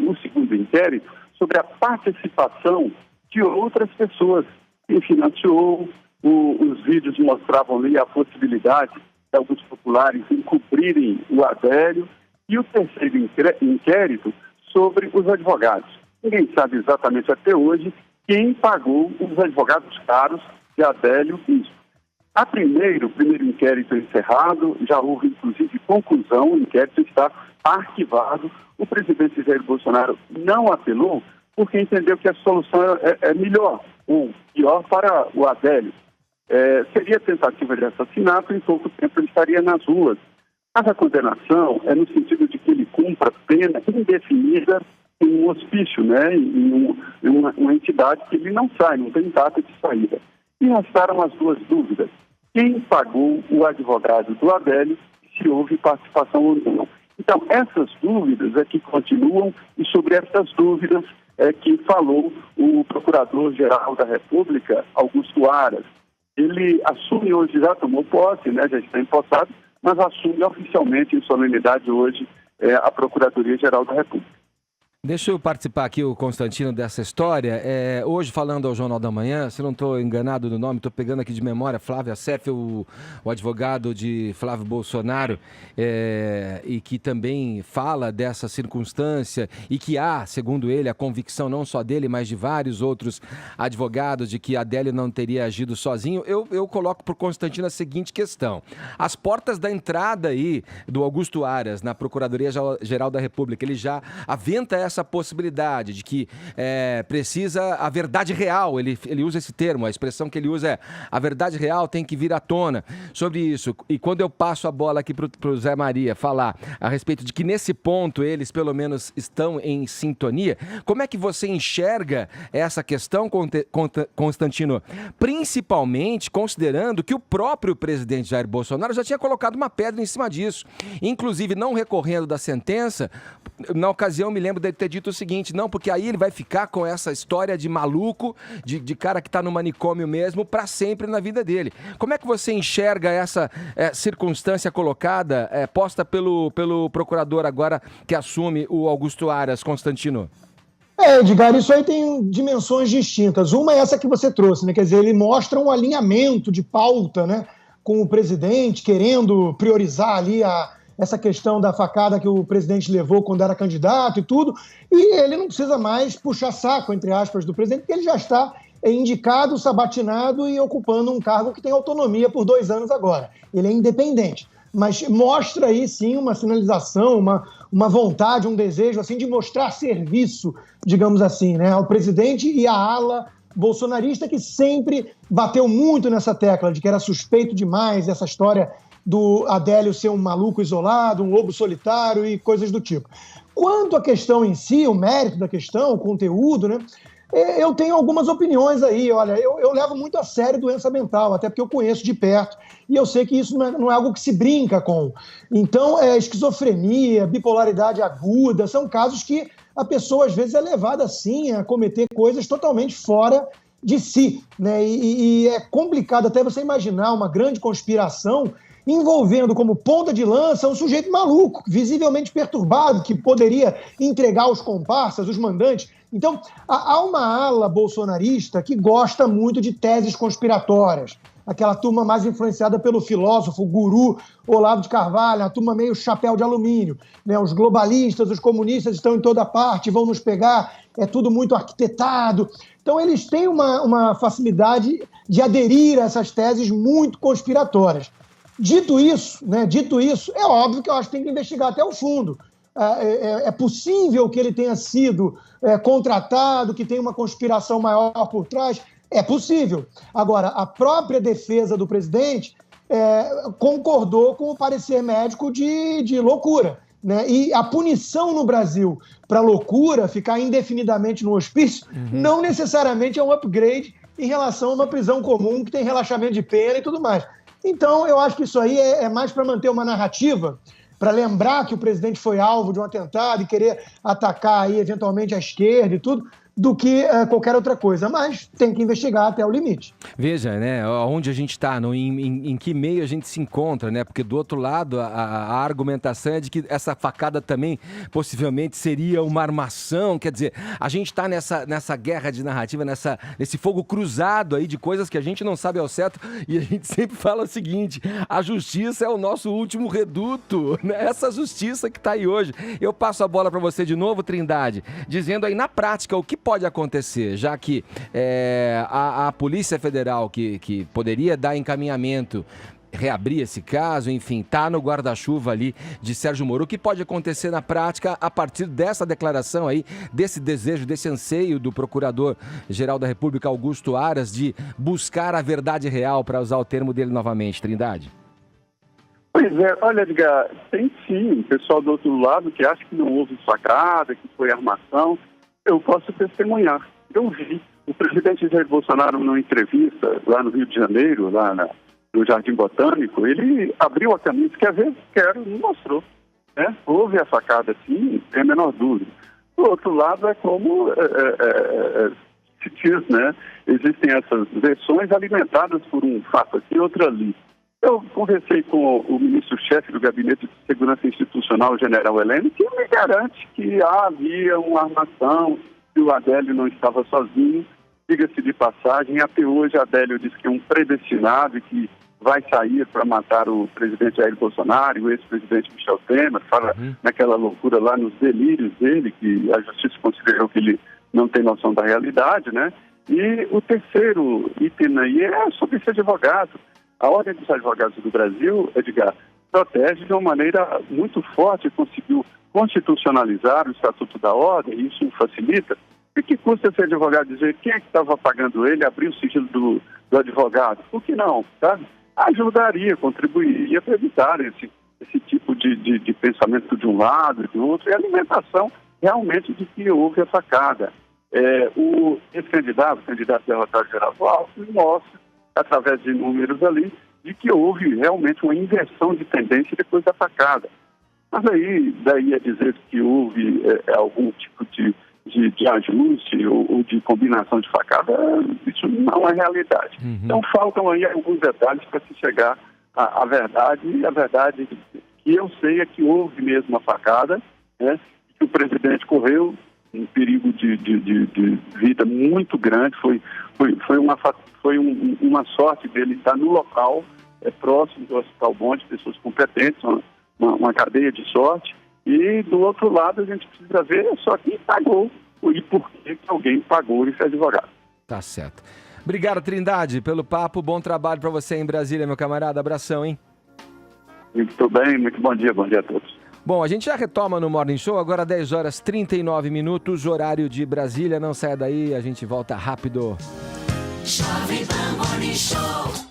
o segundo inquérito sobre a participação de outras pessoas. Quem financiou, os vídeos mostravam ali a possibilidade de alguns populares encobrirem o Adélio. E o terceiro inquérito sobre os advogados. Ninguém sabe exatamente até hoje quem pagou os advogados caros de Adélio Bispo. O primeiro inquérito encerrado, já houve inclusive conclusão, o inquérito está arquivado. O presidente Jair Bolsonaro não apelou porque entendeu que a solução é melhor ou pior para o Adélio. Seria tentativa de assassinato e em pouco tempo ele estaria nas ruas. Mas a condenação é no sentido de que ele cumpra pena indefinida em um hospício, né, em uma entidade que ele não sai, não tem data de saída. E restaram as duas dúvidas. Quem pagou o advogado do Adélio, se houve participação ou não. Então, essas dúvidas é que continuam e sobre essas dúvidas é que falou o Procurador-Geral da República, Augusto Aras. Ele assume hoje, já tomou posse, né, já está empossado, mas assume oficialmente em solenidade hoje a Procuradoria-Geral da República. Deixa eu participar aqui, o Constantino, dessa história. Hoje, falando ao Jornal da Manhã, se não estou enganado no nome, estou pegando aqui de memória, Flávio Assef, o advogado de Flávio Bolsonaro, e que também fala dessa circunstância e que há, segundo ele, a convicção não só dele, mas de vários outros advogados de que Adélio não teria agido sozinho. Eu coloco para o Constantino a seguinte questão. As portas da entrada aí do Augusto Aras na Procuradoria-Geral da República, ele já aventa essa possibilidade de que precisa a verdade real, ele usa esse termo, a expressão que ele usa é a verdade real tem que vir à tona sobre isso. E quando eu passo a bola aqui para o Zé Maria falar a respeito de que nesse ponto eles pelo menos estão em sintonia, como é que você enxerga essa questão, Constantino? Principalmente considerando que o próprio presidente Jair Bolsonaro já tinha colocado uma pedra em cima disso, inclusive não recorrendo da sentença. Na ocasião, me lembro dele ter dito o seguinte, não, porque aí ele vai ficar com essa história de maluco, de cara que está no manicômio mesmo, para sempre na vida dele. Como é que você enxerga essa circunstância colocada, posta pelo procurador agora que assume o Augusto Aras, Constantino? Edgar, isso aí tem dimensões distintas. Uma é essa que você trouxe, né? Quer dizer, ele mostra um alinhamento de pauta, né, com o presidente, querendo priorizar ali essa questão da facada que o presidente levou quando era candidato e tudo, e ele não precisa mais puxar saco, entre aspas, do presidente, porque ele já está indicado, sabatinado e ocupando um cargo que tem autonomia por 2 anos agora. Ele é independente, mas mostra aí sim uma sinalização, uma vontade, um desejo assim de mostrar serviço, digamos assim, né, ao presidente e à ala bolsonarista, que sempre bateu muito nessa tecla de que era suspeito demais essa história do Adélio ser um maluco isolado, um lobo solitário e coisas do tipo. Quanto à questão em si, o mérito da questão, o conteúdo, né, eu tenho algumas opiniões aí. Olha, eu levo muito a sério doença mental, até porque eu conheço de perto, e eu sei que isso não é algo que se brinca com. Então, esquizofrenia, bipolaridade aguda, são casos que a pessoa, às vezes, é levada, sim, a cometer coisas totalmente fora de si, né? E é complicado até você imaginar uma grande conspiração envolvendo como ponta de lança um sujeito maluco, visivelmente perturbado, que poderia entregar os comparsas, os mandantes. Então, há uma ala bolsonarista que gosta muito de teses conspiratórias. Aquela turma mais influenciada pelo filósofo, guru Olavo de Carvalho, a turma meio chapéu de alumínio, né? Os globalistas, os comunistas estão em toda parte, vão nos pegar, é tudo muito arquitetado. Então, eles têm uma facilidade de aderir a essas teses muito conspiratórias. Dito isso, é óbvio que eu acho que tem que investigar até o fundo. É possível que ele tenha sido contratado, que tenha uma conspiração maior por trás? É possível. Agora, a própria defesa do presidente concordou com o parecer médico de loucura, né? E a punição no Brasil para loucura, ficar indefinidamente no hospício, não necessariamente é um upgrade em relação a uma prisão comum que tem relaxamento de pena e tudo mais. Então, eu acho que isso aí é mais para manter uma narrativa para lembrar que o presidente foi alvo de um atentado e querer atacar aí, eventualmente, a esquerda e tudo, do que qualquer outra coisa, mas tem que investigar até o limite. Veja, né, onde a gente está, em que meio a gente se encontra, né, porque do outro lado a argumentação é de que essa facada também possivelmente seria uma armação, quer dizer, a gente está nessa guerra de narrativa, nesse fogo cruzado aí de coisas que a gente não sabe ao certo e a gente sempre fala o seguinte, a justiça é o nosso último reduto, né, essa justiça que está aí hoje. Eu passo a bola para você de novo, Trindade, dizendo aí na prática o que pode acontecer, já que a Polícia Federal que poderia dar encaminhamento, reabrir esse caso, enfim, está no guarda-chuva ali de Sérgio Moro. O que pode acontecer na prática a partir dessa declaração aí, desse desejo, desse anseio do Procurador-Geral da República, Augusto Aras, de buscar a verdade real, para usar o termo dele novamente, Trindade? Pois é, olha, Edgar, tem sim o pessoal do outro lado que acha que não houve facada, que foi armação. Eu posso testemunhar. Eu vi o presidente Jair Bolsonaro, numa entrevista lá no Rio de Janeiro, lá no Jardim Botânico, ele abriu a camisa, quer ver? Quero, me mostrou. Né? Houve a facada, sim, tem a menor dúvida. Do outro lado, é como se diz, né? Existem essas versões alimentadas por um fato aqui e outro ali. Eu conversei com o ministro-chefe do Gabinete de Segurança Institucional, o general Heleno, que me garante que havia uma armação, que o Adélio não estava sozinho. Diga-se de passagem, até hoje Adélio diz que é um predestinado e que vai sair para matar o presidente Jair Bolsonaro e o ex-presidente Michel Temer, fala naquela loucura lá, nos delírios dele, que a justiça considerou que ele não tem noção da realidade, né? E o terceiro item aí é sobre esse advogado. A Ordem dos Advogados do Brasil, Edgar, protege de uma maneira muito forte, conseguiu constitucionalizar o Estatuto da Ordem, e isso facilita. E que custa esse advogado dizer quem é que estava pagando ele, abrir o sigilo do advogado? Por que não, sabe? Ajudaria, contribuiria para evitar esse tipo de pensamento de um lado e do outro, e a alimentação realmente de que houve a facada. Esse candidato, o candidato derrotado Geraldo Alckmin, mostra, através de números ali, de que houve realmente uma inversão de tendência depois da facada. Mas daí a dizer que houve algum tipo de ajuste ou de combinação de facada, isso não é realidade. Então faltam aí alguns detalhes para se chegar à verdade, e a verdade que eu sei é que houve mesmo a facada, né, que o presidente correu um perigo de vida muito grande, foi uma sorte dele estar no local, próximo do Hospital Bom, de pessoas competentes, uma cadeia de sorte, e do outro lado a gente precisa ver só quem pagou e por que alguém pagou esse advogado. Tá certo. Obrigado, Trindade, pelo papo, bom trabalho para você em Brasília, meu camarada, abração, hein? Muito bem, muito bom dia a todos. Bom, a gente já retoma no Morning Show, agora 10 horas 39 minutos, horário de Brasília, não saia daí, a gente volta rápido. Jovem Pan Morning Show.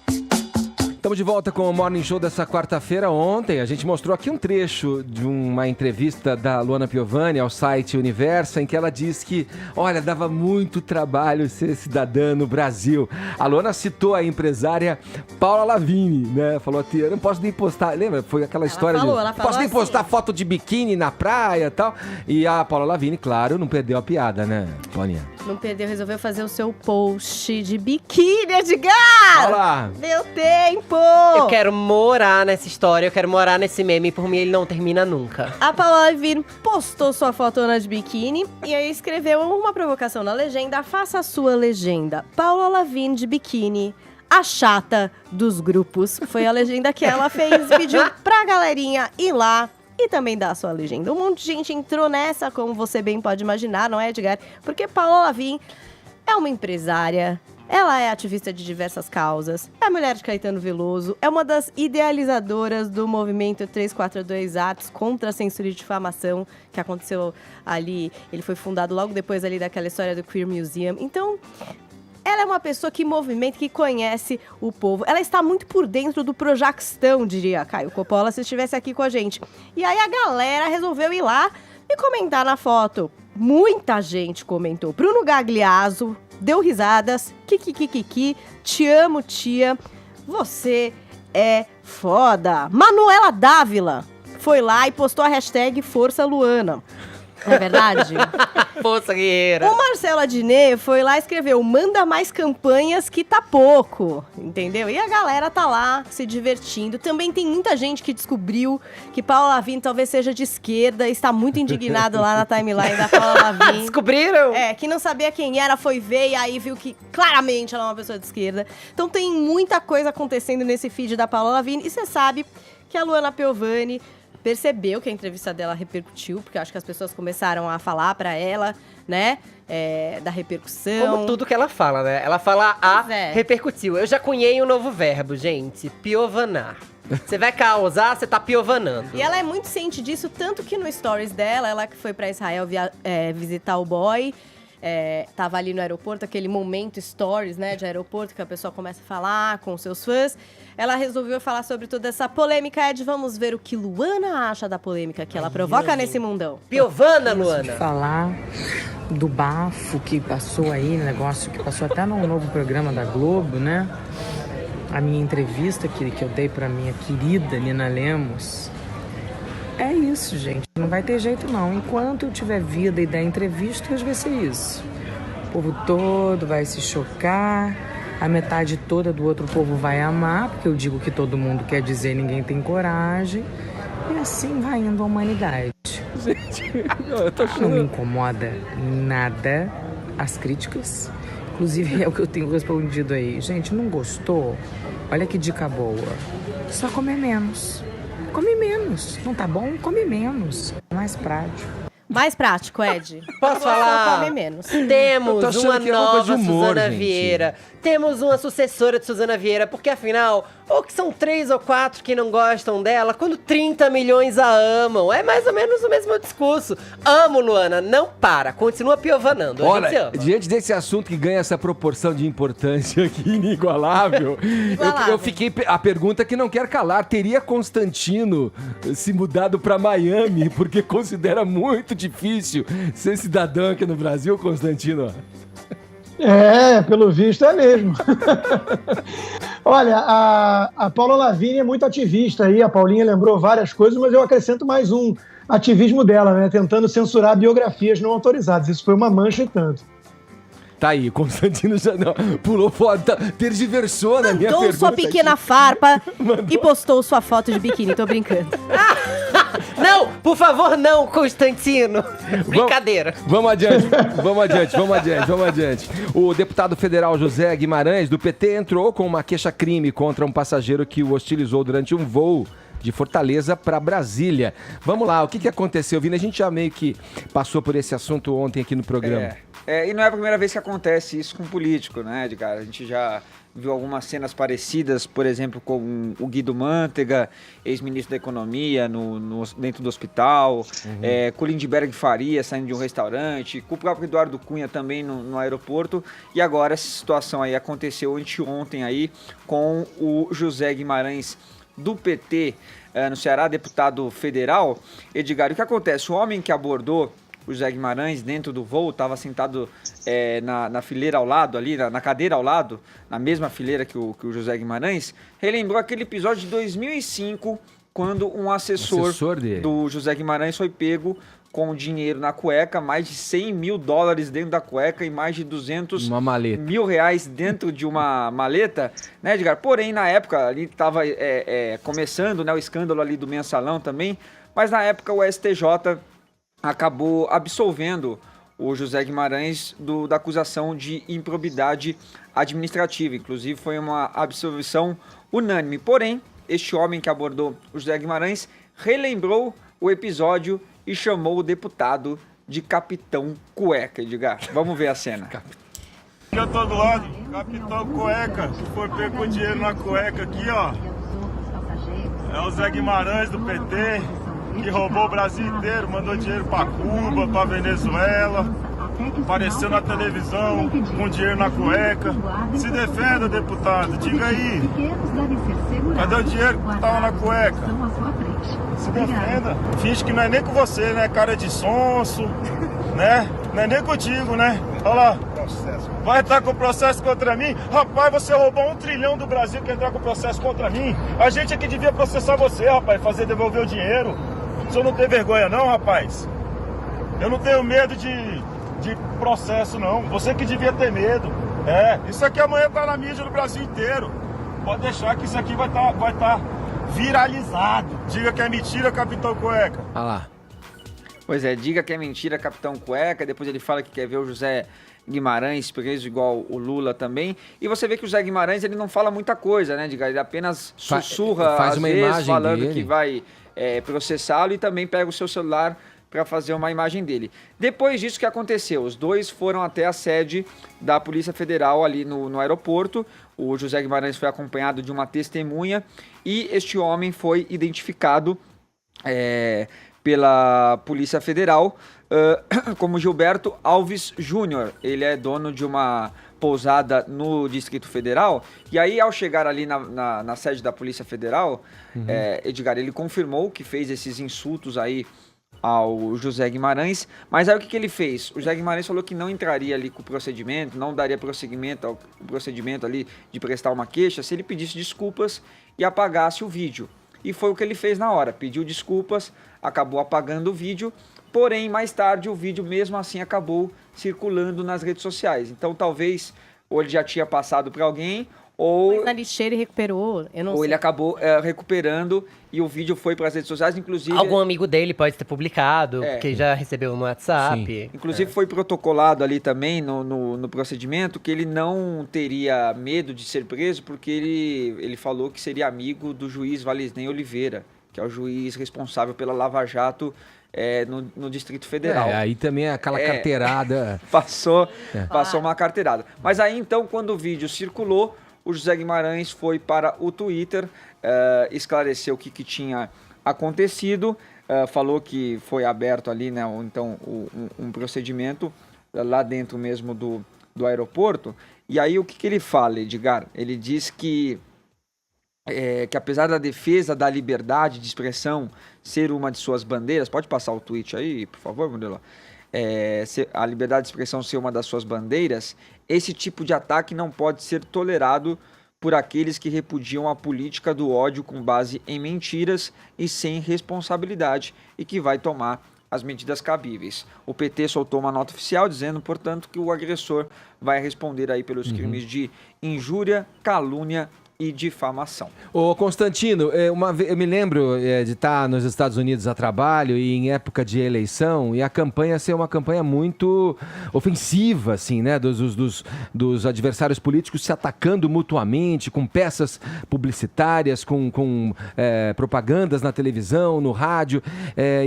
Estamos de volta com o Morning Show dessa quarta-feira. Ontem a gente mostrou aqui um trecho de uma entrevista da Luana Piovani ao site Universa, em que ela diz que, olha, dava muito trabalho ser cidadã no Brasil. A Luana citou a empresária Paula Lavigne, né? Falou assim, eu não posso nem postar, lembra? Foi aquela história ela não posso nem postar foto de biquíni na praia e tal. E a Paula Lavigne, claro, não perdeu a piada, né, Paulinha? Não perdeu, resolveu fazer o seu post de biquíni, Edgar! Olha lá! Deu tempo! Eu quero morar nessa história, eu quero morar nesse meme, por mim ele não termina nunca. A Paula Lavigne postou sua fotona de biquíni e aí escreveu uma provocação na legenda, faça a sua legenda. Paula Lavigne de biquíni, a chata dos grupos. Foi a legenda que ela fez, pediu pra galerinha ir lá e também dar a sua legenda. Um monte de gente entrou nessa, como você bem pode imaginar, não é, Edgar? Porque Paula Lavigne é uma empresária, ela é ativista de diversas causas, é mulher de Caetano Veloso, é uma das idealizadoras do movimento 342 Artes contra a censura e difamação, que aconteceu ali, ele foi fundado logo depois ali daquela história do Queer Museum. Então, ela é uma pessoa que movimenta, que conhece o povo. Ela está muito por dentro do Projaquistão, diria Caio Coppola, se estivesse aqui com a gente. E aí a galera resolveu ir lá e comentar na foto. Muita gente comentou. Bruno Gagliasso deu risadas. Kikikikiki. Te amo, tia. Você é foda. Manuela Dávila foi lá e postou a hashtag Força Luana. Não é verdade? Força, guerreira. O Marcelo Adnet foi lá e escreveu: manda mais campanhas que tá pouco, entendeu? E a galera tá lá se divertindo. Também tem muita gente que descobriu que Paula Lavigne talvez seja de esquerda e está muito indignado lá na timeline da Paula Lavigne. Descobriram? Que não sabia quem era, foi ver e aí viu que claramente ela é uma pessoa de esquerda. Então tem muita coisa acontecendo nesse feed da Paula Lavigne. E você sabe que a Luana Piovani percebeu que a entrevista dela repercutiu, porque eu acho que as pessoas começaram a falar pra ela, né, da repercussão. Como tudo que ela fala, né? Ela fala repercutiu. Eu já cunhei um novo verbo, gente. Piovanar. Você vai causar, você tá piovanando. E ela é muito ciente disso, tanto que no stories dela, ela que foi pra Israel visitar o boy, tava ali no aeroporto, aquele momento stories, né, de aeroporto, que a pessoa começa a falar com seus fãs. Ela resolveu falar sobre toda essa polêmica. Vamos ver o que Luana acha da polêmica que ela provoca nesse mundão. Piovana, Luana. Falar do bafo que passou aí, negócio que passou até no novo programa da Globo, né? A minha entrevista que eu dei pra minha querida Nina Lemos. É isso, gente. Não vai ter jeito, não. Enquanto eu tiver vida e der entrevista, vai ser isso. O povo todo vai se chocar. A metade toda do outro povo vai amar, porque eu digo que todo mundo quer dizer, ninguém tem coragem. E assim vai indo a humanidade. Gente, eu tô achando... Não me incomoda nada as críticas. Inclusive, é o que eu tenho respondido aí. Gente, não gostou? Olha que dica boa. Só comer menos. Come menos. Não tá bom? Come menos. É mais prático. Mais prático, Ed. Posso falar? Come menos. Temos uma nova humor, Suzana gente. Vieira. Temos uma sucessora de Suzana Vieira, porque afinal, ou que são 3 ou 4 que não gostam dela, quando 30 milhões a amam. É mais ou menos o mesmo discurso. Amo, Luana, não para, continua piovanando. A gente se Olha, ama. diante desse assunto que ganha essa proporção de importância aqui inigualável, eu fiquei a pergunta que não quer calar. Teria Constantino se mudado pra Miami porque considera muito difícil ser cidadão aqui no Brasil, Constantino? Pelo visto é mesmo. Olha, a Paula Lavigne é muito ativista aí, a Paulinha lembrou várias coisas, mas eu acrescento mais um ativismo dela, né? Tentando censurar biografias não autorizadas. Isso foi uma mancha e tanto. Tá aí, Constantino já não, pulou fora, tergiversou na minha pergunta. Mandou sua pequena farpa e postou sua foto de biquíni, tô brincando. Não, por favor, não, Constantino. Brincadeira. Vamos adiante. O deputado federal José Guimarães, do PT, entrou com uma queixa-crime contra um passageiro que o hostilizou durante um voo de Fortaleza para Brasília. Vamos lá, o que aconteceu, Vini? A gente já meio que passou por esse assunto ontem aqui no programa. E não é a primeira vez que acontece isso com político, né, Edgar? A gente já viu algumas cenas parecidas, por exemplo, com o Guido Mantega, ex-ministro da Economia, dentro do hospital, com o Lindbergh Faria saindo de um restaurante, com o próprio Eduardo Cunha também no aeroporto, e agora essa situação aí aconteceu anteontem aí com o José Guimarães do PT no Ceará, deputado federal. Edgar, o que acontece? O homem que abordou o José Guimarães dentro do voo estava sentado na fileira ao lado ali, na cadeira ao lado, na mesma fileira que o José Guimarães, relembrou aquele episódio de 2005, quando um assessor do José Guimarães foi pego com dinheiro na cueca, mais de $100 mil dentro da cueca e mais de 200 mil reais dentro de uma maleta, né, Edgar? Porém, na época, ali estava começando, né, o escândalo ali do mensalão também, mas na época o STJ acabou absolvendo o José Guimarães da acusação de improbidade administrativa. Inclusive, foi uma absolvição unânime. Porém, este homem que abordou o José Guimarães relembrou o episódio e chamou o deputado de Capitão Cueca, Edgar. Vamos ver a cena. Aqui eu tô do lado, Capitão Cueca, que foi pego com dinheiro na cueca aqui, ó. É o Zé Guimarães do PT, que roubou o Brasil inteiro, mandou dinheiro pra Cuba, pra Venezuela, apareceu na televisão com dinheiro na cueca. Se defenda, deputado, diga aí. Cadê o dinheiro que tava na cueca? Se defenda. Finge que não é nem com você, né? Cara de sonso, né? Não é nem contigo, né? Olha lá. processo. Vai entrar com processo contra mim? Rapaz, você roubou 1 trilhão do Brasil, quer entrar com processo contra mim? A gente é que devia processar você, rapaz, fazer devolver o dinheiro. O senhor não tem vergonha não, rapaz? Eu não tenho medo de processo, não. Você que devia ter medo. Isso aqui amanhã tá na mídia do Brasil inteiro. Pode deixar que isso aqui vai tá viralizado. Diga que é mentira, Capitão Cueca. Ah lá. Pois é, diga que é mentira, Capitão Cueca. Depois ele fala que quer ver o José Guimarães preso igual o Lula também. E você vê que o José Guimarães, ele não fala muita coisa, né, Edgar? Ele apenas sussurra, faz às uma vezes, imagem falando dele. que vai processá-lo e também pega o seu celular para fazer uma imagem dele. Depois disso, o que aconteceu? Os dois foram até a sede da Polícia Federal ali no aeroporto. O José Guimarães foi acompanhado de uma testemunha e este homem foi identificado pela Polícia Federal como Gilberto Alves Júnior. Ele é dono de uma pousada no Distrito Federal. E aí, ao chegar ali na sede da Polícia Federal, Edgar, ele confirmou que fez esses insultos aí ao José Guimarães, mas aí o que ele fez? O José Guimarães falou que não entraria ali com o procedimento, não daria prosseguimento ao procedimento ali de prestar uma queixa se ele pedisse desculpas e apagasse o vídeo. E foi o que ele fez na hora, pediu desculpas, acabou apagando o vídeo, porém mais tarde o vídeo mesmo assim acabou circulando nas redes sociais. Então talvez ou ele já tinha passado para alguém, ou Mas na lixeira e recuperou, eu não sei. ele acabou recuperando e o vídeo foi para as redes sociais, inclusive... Algum amigo dele pode ter publicado, porque já recebeu no WhatsApp. Sim. Inclusive foi protocolado ali também no procedimento que ele não teria medo de ser preso porque ele falou que seria amigo do juiz Valisney Oliveira, que é o juiz responsável pela Lava Jato no Distrito Federal. Aí também é aquela carteirada. Passou uma carteirada. Mas aí então, quando o vídeo circulou, o José Guimarães foi para o Twitter, esclareceu o que tinha acontecido, falou que foi aberto ali, né, então, um procedimento lá dentro mesmo do aeroporto. E aí o que ele fala, Edgar? Ele diz que apesar da defesa da liberdade de expressão ser uma de suas bandeiras, pode passar o tweet aí, por favor, Murilo? A liberdade de expressão ser uma das suas bandeiras, esse tipo de ataque não pode ser tolerado por aqueles que repudiam a política do ódio com base em mentiras e sem responsabilidade e que vai tomar as medidas cabíveis. O PT soltou uma nota oficial dizendo, portanto, que o agressor vai responder aí pelos crimes de injúria, calúnia e difamação. Ô Constantino, uma vez eu me lembro de estar nos Estados Unidos a trabalho e em época de eleição e a campanha ser uma campanha muito ofensiva, assim, né? Dos adversários políticos se atacando mutuamente com peças publicitárias, com propagandas na televisão, no rádio.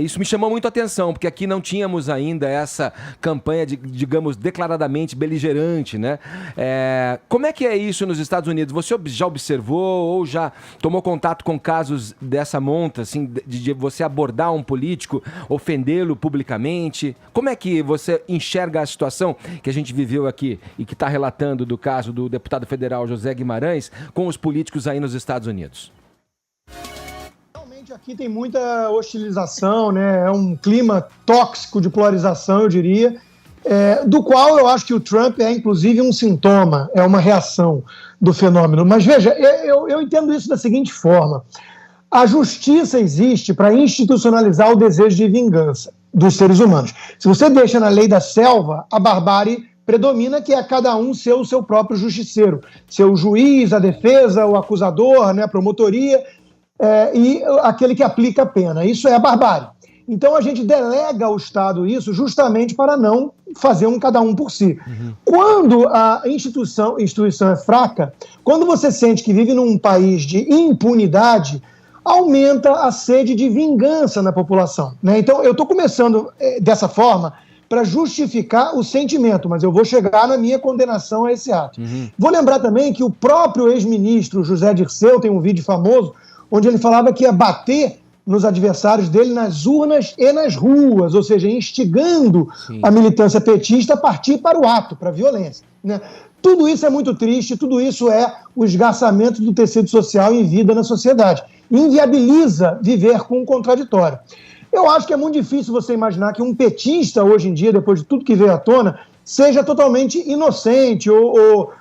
Isso me chamou muito a atenção, porque aqui não tínhamos ainda essa campanha, digamos, declaradamente beligerante, né? Como é que é isso nos Estados Unidos? Você já observou ou já tomou contato com casos dessa monta, assim, de você abordar um político, ofendê-lo publicamente? Como é que você enxerga a situação que a gente viveu aqui e que está relatando do caso do deputado federal José Guimarães com os políticos aí nos Estados Unidos? Realmente aqui tem muita hostilização, né? É um clima tóxico de polarização, eu diria, do qual eu acho que o Trump é, inclusive, um sintoma, é uma reação do fenômeno. Mas, veja, eu entendo isso da seguinte forma. A justiça existe para institucionalizar o desejo de vingança dos seres humanos. Se você deixa na lei da selva, a barbárie predomina, que é cada um ser o seu próprio justiceiro. Ser o juiz, a defesa, o acusador, né, a promotoria, e aquele que aplica a pena. Isso é a barbárie. Então a gente delega ao Estado isso justamente para não fazer cada um por si. Quando a instituição é fraca, quando você sente que vive num país de impunidade, aumenta a sede de vingança na população, né? Então eu estou começando dessa forma para justificar o sentimento, mas eu vou chegar na minha condenação a esse ato. Vou lembrar também que o próprio ex-ministro José Dirceu tem um vídeo famoso onde ele falava que ia bater nos adversários dele nas urnas e nas ruas, ou seja, instigando a militância petista a partir para o ato, para a violência, né? Tudo isso é muito triste, tudo isso é o esgarçamento do tecido social em vida na sociedade. Inviabiliza viver com o contraditório. Eu acho que é muito difícil você imaginar que um petista, hoje em dia, depois de tudo que veio à tona, seja totalmente inocente ou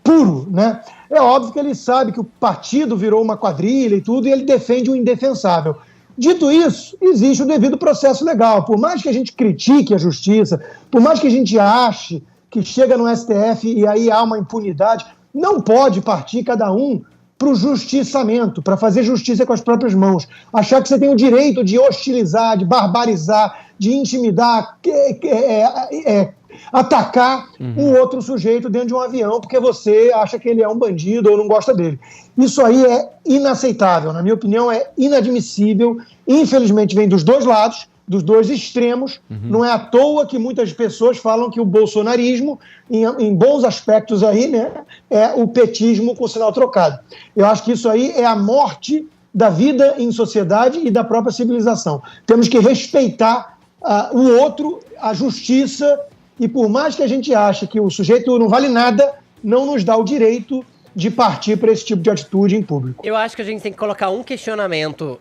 puro, né? É óbvio que ele sabe que o partido virou uma quadrilha e tudo, e ele defende o indefensável. Dito isso, existe o devido processo legal. Por mais que a gente critique a justiça, por mais que a gente ache que chega no STF e aí há uma impunidade, não pode partir cada um para o justiçamento, para fazer justiça com as próprias mãos. Achar que você tem o direito de hostilizar, de barbarizar, de intimidar, atacar um outro sujeito dentro de um avião porque você acha que ele é um bandido ou não gosta dele. Isso aí é inaceitável, na minha opinião é inadmissível, infelizmente vem dos dois lados, dos dois extremos, não é à toa que muitas pessoas falam que o bolsonarismo, em bons aspectos aí, né, é o petismo com sinal trocado. Eu acho que isso aí é a morte da vida em sociedade e da própria civilização. Temos que respeitar o outro, a justiça, e por mais que a gente ache que o sujeito não vale nada, não nos dá o direito de partir para esse tipo de atitude em público. Eu acho que a gente tem que colocar um questionamento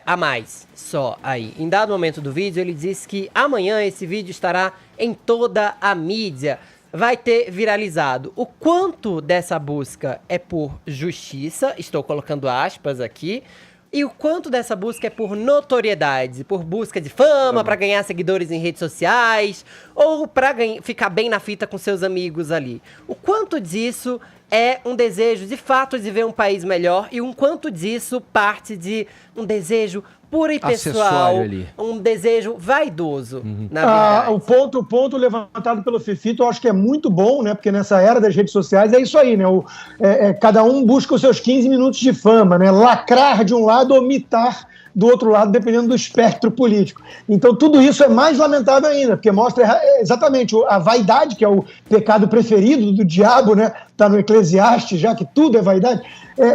a mais só aí. Em dado momento do vídeo, ele disse que amanhã esse vídeo estará em toda a mídia. Vai ter viralizado. O quanto dessa busca é por justiça, estou colocando aspas aqui, e o quanto dessa busca é por notoriedade, por busca de fama, para ganhar seguidores em redes sociais, ou para ficar bem na fita com seus amigos ali. O quanto disso é um desejo de fato de ver um país melhor e um quanto disso parte de um desejo puro e pessoal, um desejo vaidoso, na verdade. O ponto levantado pelo Fifito eu acho que é muito bom, né? Porque nessa era das redes sociais é isso aí, né? Cada um busca os seus 15 minutos de fama, né? Lacrar de um lado ou mitar do outro lado, dependendo do espectro político. Então tudo isso é mais lamentável ainda, porque mostra exatamente a vaidade, que é o pecado preferido do diabo, né? Está no Eclesiastes, já que tudo é vaidade,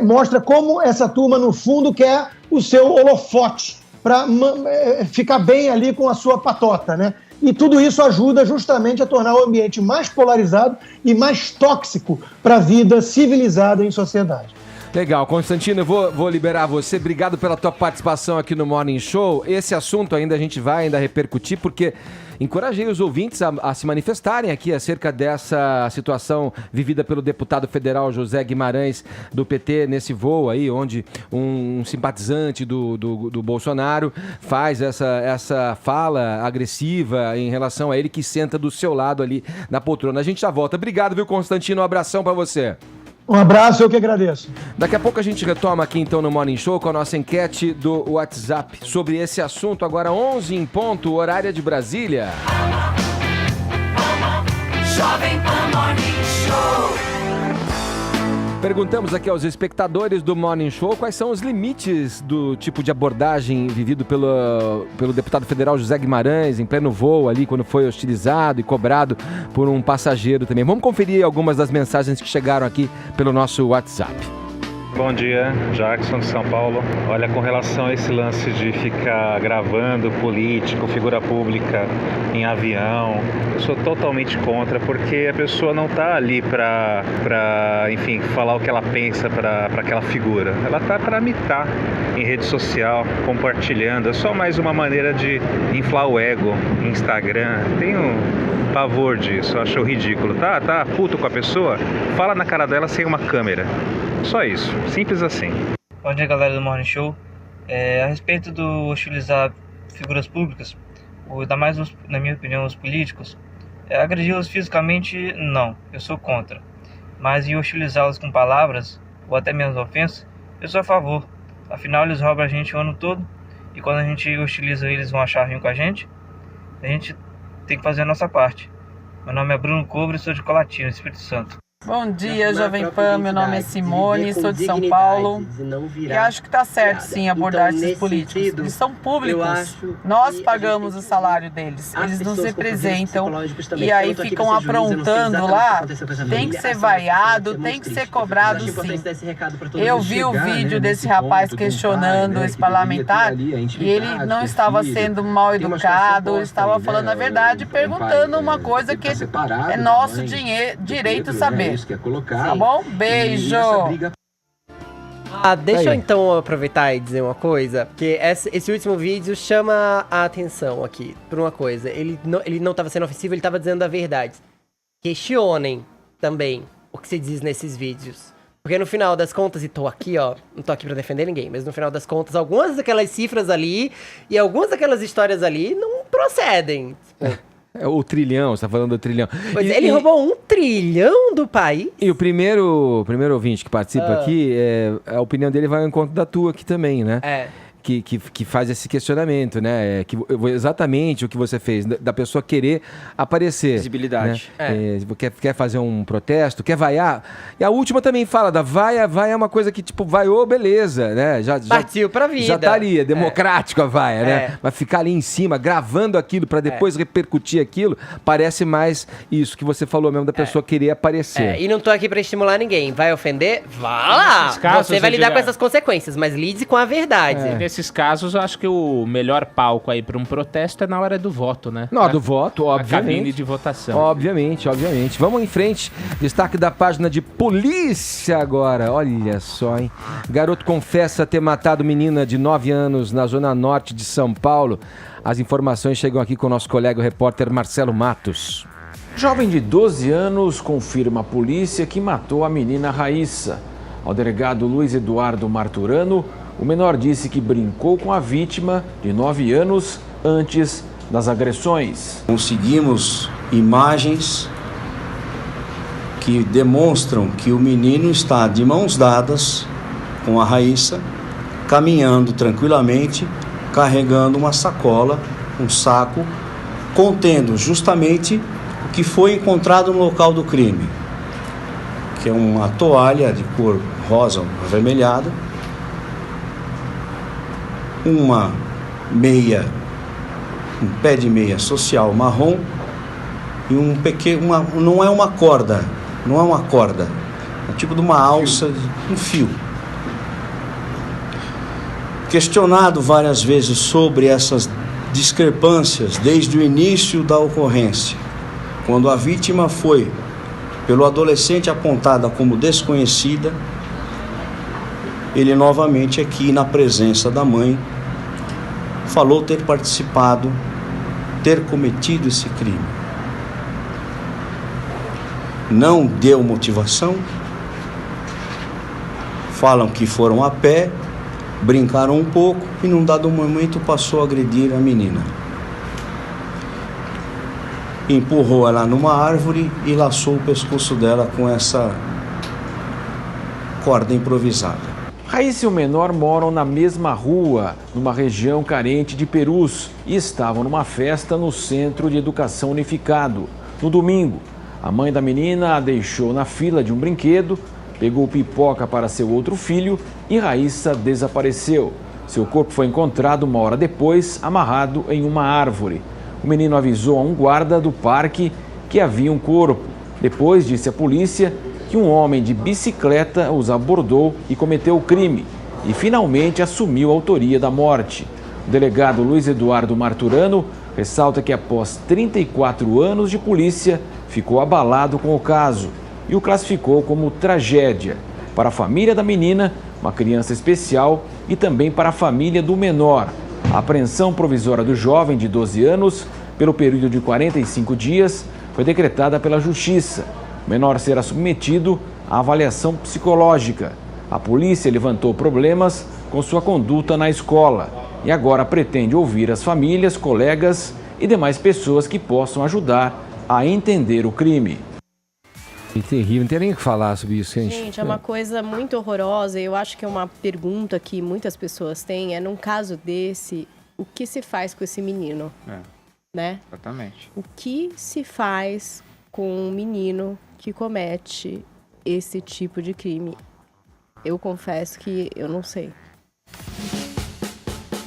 mostra como essa turma, no fundo, quer o seu holofote para ficar bem ali com a sua patota, né? E tudo isso ajuda justamente a tornar o ambiente mais polarizado e mais tóxico para a vida civilizada em sociedade. Legal, Constantino, eu vou liberar você. Obrigado pela tua participação aqui no Morning Show. Esse assunto a gente vai ainda repercutir, porque encorajei os ouvintes a se manifestarem aqui acerca dessa situação vivida pelo deputado federal José Guimarães, do PT, nesse voo aí, onde um simpatizante do Bolsonaro faz essa fala agressiva em relação a ele, que senta do seu lado ali na poltrona. A gente já volta. Obrigado, viu, Constantino? Um abração pra você. Um abraço, eu que agradeço. Daqui a pouco a gente retoma aqui então no Morning Show com a nossa enquete do WhatsApp sobre esse assunto. Agora 11 em ponto, horária de Brasília. Jovem Pan Morning Show. Perguntamos aqui aos espectadores do Morning Show quais são os limites do tipo de abordagem vivido pelo deputado federal José Guimarães em pleno voo ali, quando foi hostilizado e cobrado por um passageiro também. Vamos conferir algumas das mensagens que chegaram aqui pelo nosso WhatsApp. Bom dia, Jackson de São Paulo. Olha, com relação a esse lance de ficar gravando político, figura pública em avião, eu sou totalmente contra, porque a pessoa não tá ali pra enfim, falar o que ela pensa pra aquela figura. Ela tá pra mitar em rede social, compartilhando. É só mais uma maneira de inflar o ego em Instagram. Tenho pavor disso, eu acho ridículo. Tá puto com a pessoa? Fala na cara dela sem uma câmera. Só isso, simples assim. Bom dia, galera do Morning Show. A respeito do hostilizar figuras públicas, ainda mais, na minha opinião, os políticos, agredi-los fisicamente, não, eu sou contra. Mas em hostilizá-los com palavras, ou até mesmo ofensas, eu sou a favor. Afinal, eles roubam a gente o ano todo, e quando a gente hostiliza eles vão achar ruim com a gente tem que fazer a nossa parte. Meu nome é Bruno Cobre e sou de Colatina, Espírito Santo. Bom dia, Jovem Pan, meu nome é Simone, sou de São Paulo e acho que tá certo sim abordar esses políticos, eles são públicos, nós pagamos o salário deles, eles nos representam e aí ficam aprontando lá, tem que ser vaiado, tem que ser cobrado sim. Eu vi o vídeo desse rapaz questionando esse parlamentar e ele não estava sendo mal educado, ele estava falando a verdade, perguntando uma coisa que é nosso direito saber. Tá bom? Beijo! Deixa eu Aí. então aproveitar e dizer uma coisa, porque esse último vídeo chama a atenção aqui por uma coisa. Ele não tava sendo ofensivo, ele tava dizendo a verdade. Questionem também o que se diz nesses vídeos. Porque no final das contas, e tô aqui, ó, não tô aqui pra defender ninguém, mas no final das contas, algumas daquelas cifras ali e algumas daquelas histórias ali não procedem. É o trilhão, você tá falando do trilhão. Pois ele roubou 1 trilhão do país. E o primeiro ouvinte que participa aqui, a opinião dele vai ao encontro da tua aqui também, né? Que faz esse questionamento, né? Exatamente o que você fez, da pessoa querer aparecer. Visibilidade. Né? Quer fazer um protesto, quer vaiar. E a última também fala da vaia é uma coisa que, tipo, vaiou, beleza, né? Partiu pra vida. Já estaria, democrático a vaia, né? Mas ficar ali em cima, gravando aquilo pra depois repercutir aquilo, parece mais isso que você falou mesmo, da pessoa querer aparecer. E não tô aqui pra estimular ninguém. Vai ofender? Vá lá! Casos, você vai lidar com essas consequências, mas lide com a verdade. Nesses casos, eu acho que o melhor palco aí para um protesto é na hora do voto, né? Não, do voto, obviamente. A cabine de votação. Obviamente. Vamos em frente. Destaque da página de polícia agora. Olha só, hein? Garoto confessa ter matado menina de 9 anos na zona norte de São Paulo. As informações chegam aqui com o nosso colega o repórter Marcelo Matos. Jovem de 12 anos confirma a polícia que matou a menina Raíssa. Ao delegado Luiz Eduardo Marturano, o menor disse que brincou com a vítima de 9 anos antes das agressões. Conseguimos imagens que demonstram que o menino está de mãos dadas com a Raíssa, caminhando tranquilamente, carregando uma sacola, um saco, contendo justamente o que foi encontrado no local do crime, que é uma toalha de cor rosa avermelhada, uma meia, um pé de meia social marrom e um pequeno, não é uma corda, é tipo de uma alça, um fio. Questionado várias vezes sobre essas discrepâncias desde o início da ocorrência, quando a vítima foi pelo adolescente apontada como desconhecida, ele novamente aqui na presença da mãe falou ter participado, ter cometido esse crime. Não deu motivação, falam que foram a pé, brincaram um pouco e num dado momento passou a agredir a menina. Empurrou ela numa árvore e laçou o pescoço dela com essa corda improvisada. Raíssa e o menor moram na mesma rua, numa região carente de perus, e estavam numa festa no Centro de Educação Unificado. No domingo, a mãe da menina a deixou na fila de um brinquedo, pegou pipoca para seu outro filho e Raíssa desapareceu. Seu corpo foi encontrado 1 hora depois, amarrado em uma árvore. O menino avisou a um guarda do parque que havia um corpo. Depois disse à polícia que um homem de bicicleta os abordou e cometeu o crime e finalmente assumiu a autoria da morte. O delegado Luiz Eduardo Marturano ressalta que após 34 anos de polícia ficou abalado com o caso e o classificou como tragédia. Para a família da menina, uma criança especial, e também para a família do menor. A apreensão provisória do jovem de 12 anos, pelo período de 45 dias, foi decretada pela Justiça. O menor será submetido à avaliação psicológica. A polícia levantou problemas com sua conduta na escola e agora pretende ouvir as famílias, colegas e demais pessoas que possam ajudar a entender o crime. É terrível, não tem nem o que falar sobre isso, gente. Gente, é uma coisa muito horrorosa. Eu acho que é uma pergunta que muitas pessoas têm. Num caso desse, o que se faz com esse menino? Né? Exatamente. O que se faz com um menino que comete esse tipo de crime? Eu confesso que eu não sei.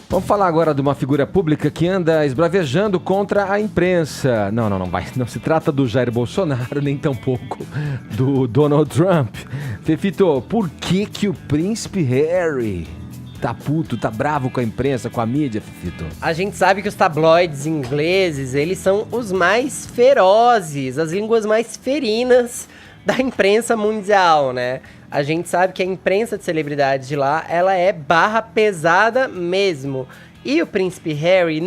Vamos falar agora de uma figura pública que anda esbravejando contra a imprensa. Não se trata do Jair Bolsonaro, nem tampouco do Donald Trump. Fefito, por que o príncipe Harry tá puto, tá bravo com a imprensa, com a mídia, Fefito? A gente sabe que os tabloides ingleses, eles são os mais ferozes, as línguas mais ferinas da imprensa mundial, né? A gente sabe que a imprensa de celebridades de lá, ela é barra pesada mesmo. E o príncipe Harry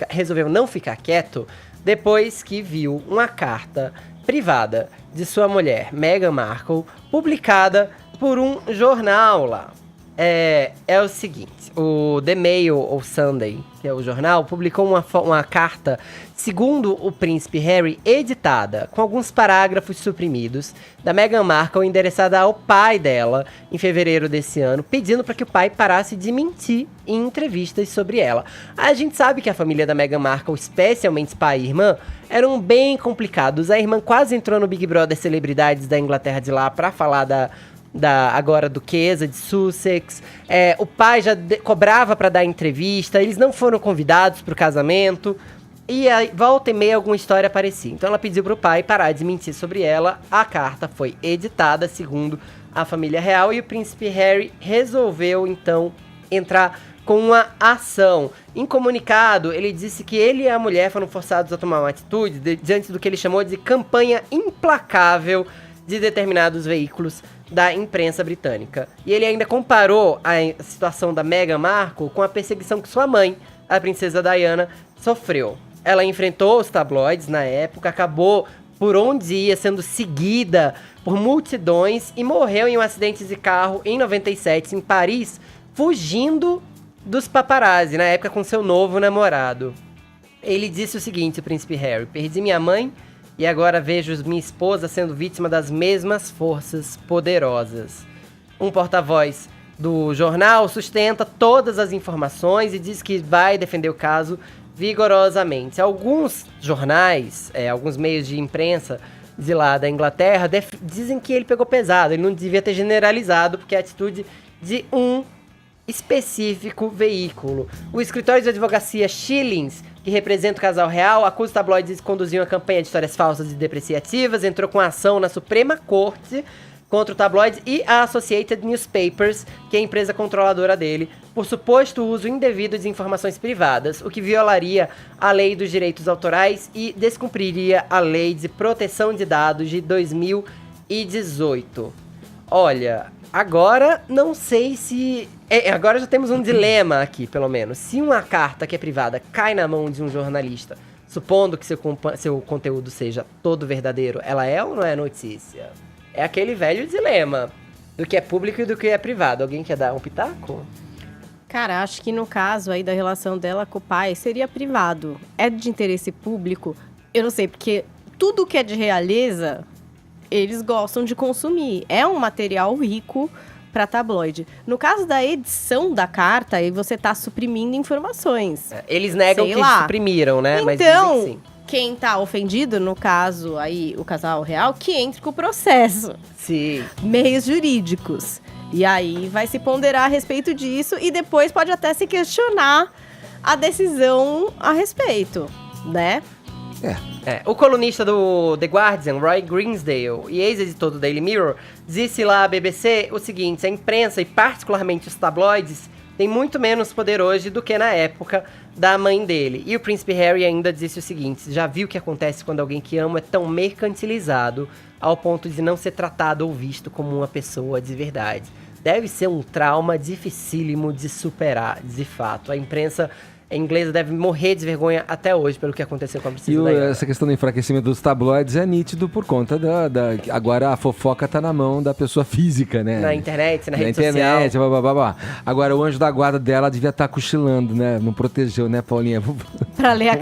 resolveu não ficar quieto depois que viu uma carta privada de sua mulher, Meghan Markle, publicada por um jornal lá. É o seguinte, o The Mail ou Sunday, que é o jornal, publicou uma carta, segundo o príncipe Harry, editada, com alguns parágrafos suprimidos, da Meghan Markle, endereçada ao pai dela, em fevereiro desse ano, pedindo para que o pai parasse de mentir em entrevistas sobre ela. A gente sabe que a família da Meghan Markle, especialmente pai e irmã, eram bem complicados. A irmã quase entrou no Big Brother Celebridades da Inglaterra de lá para falar da agora duquesa de Sussex. O pai já cobrava para dar entrevista, eles não foram convidados pro casamento, e aí volta e meia alguma história aparecia. Então ela pediu pro pai parar de mentir sobre ela. A carta foi editada segundo a família real e o príncipe Harry resolveu então entrar com uma ação. Em comunicado, ele disse que ele e a mulher foram forçados a tomar uma atitude diante do que ele chamou de campanha implacável de determinados veículos da imprensa britânica. E ele ainda comparou a situação da Meghan Markle com a perseguição que sua mãe, a princesa Diana, sofreu. Ela enfrentou os tabloides na época, acabou por onde ia sendo seguida por multidões e morreu em um acidente de carro em 97 em Paris, fugindo dos paparazzi, na época com seu novo namorado. Ele disse o seguinte, o príncipe Harry: perdi minha mãe e agora vejo minha esposa sendo vítima das mesmas forças poderosas. Um porta-voz do jornal sustenta todas as informações e diz que vai defender o caso vigorosamente. Alguns jornais, alguns meios de imprensa de lá da Inglaterra dizem que ele pegou pesado, ele não devia ter generalizado, porque é a atitude de um específico veículo. O escritório de advocacia Schillings, que representa o casal real, acusa os tabloides de conduzir uma campanha de histórias falsas e depreciativas, entrou com ação na Suprema Corte contra o tabloide e a Associated Newspapers, que é a empresa controladora dele, por suposto uso indevido de informações privadas, o que violaria a lei dos direitos autorais e descumpriria a lei de proteção de dados de 2018. Olha, agora não sei se... agora já temos um dilema aqui, pelo menos. Se uma carta que é privada cai na mão de um jornalista, supondo que seu conteúdo seja todo verdadeiro, ela é ou não é notícia? É aquele velho dilema do que é público e do que é privado. Alguém quer dar um pitaco? Cara, acho que no caso aí da relação dela com o pai, seria privado. É de interesse público? Eu não sei, porque tudo que é de realeza, eles gostam de consumir. É um material rico para tabloide. No caso da edição da carta, aí você tá suprimindo informações. Eles negam que eles suprimiram, né? Então, mas dizem que sim. Quem tá ofendido, no caso aí, o casal real, que entre com o processo. Sim. Meios jurídicos. E aí vai se ponderar a respeito disso e depois pode até se questionar a decisão a respeito, né? O colunista do The Guardian, Roy Greensdale, e ex-editor do Daily Mirror, disse lá à BBC o seguinte: a imprensa, e particularmente os tabloides, tem muito menos poder hoje do que na época da mãe dele. E o príncipe Harry ainda disse o seguinte: já viu o que acontece quando alguém que ama é tão mercantilizado ao ponto de não ser tratado ou visto como uma pessoa de verdade. Deve ser um trauma dificílimo de superar, de fato. A imprensa inglesa deve morrer de vergonha até hoje pelo que aconteceu com a princesa Diana. Essa questão do enfraquecimento dos tabloides é nítido por conta agora a fofoca tá na mão da pessoa física, né? Na internet, na rede social. Blá. Agora o anjo da guarda dela devia estar cochilando, né? Não protegeu, né, Paulinha? Pra ler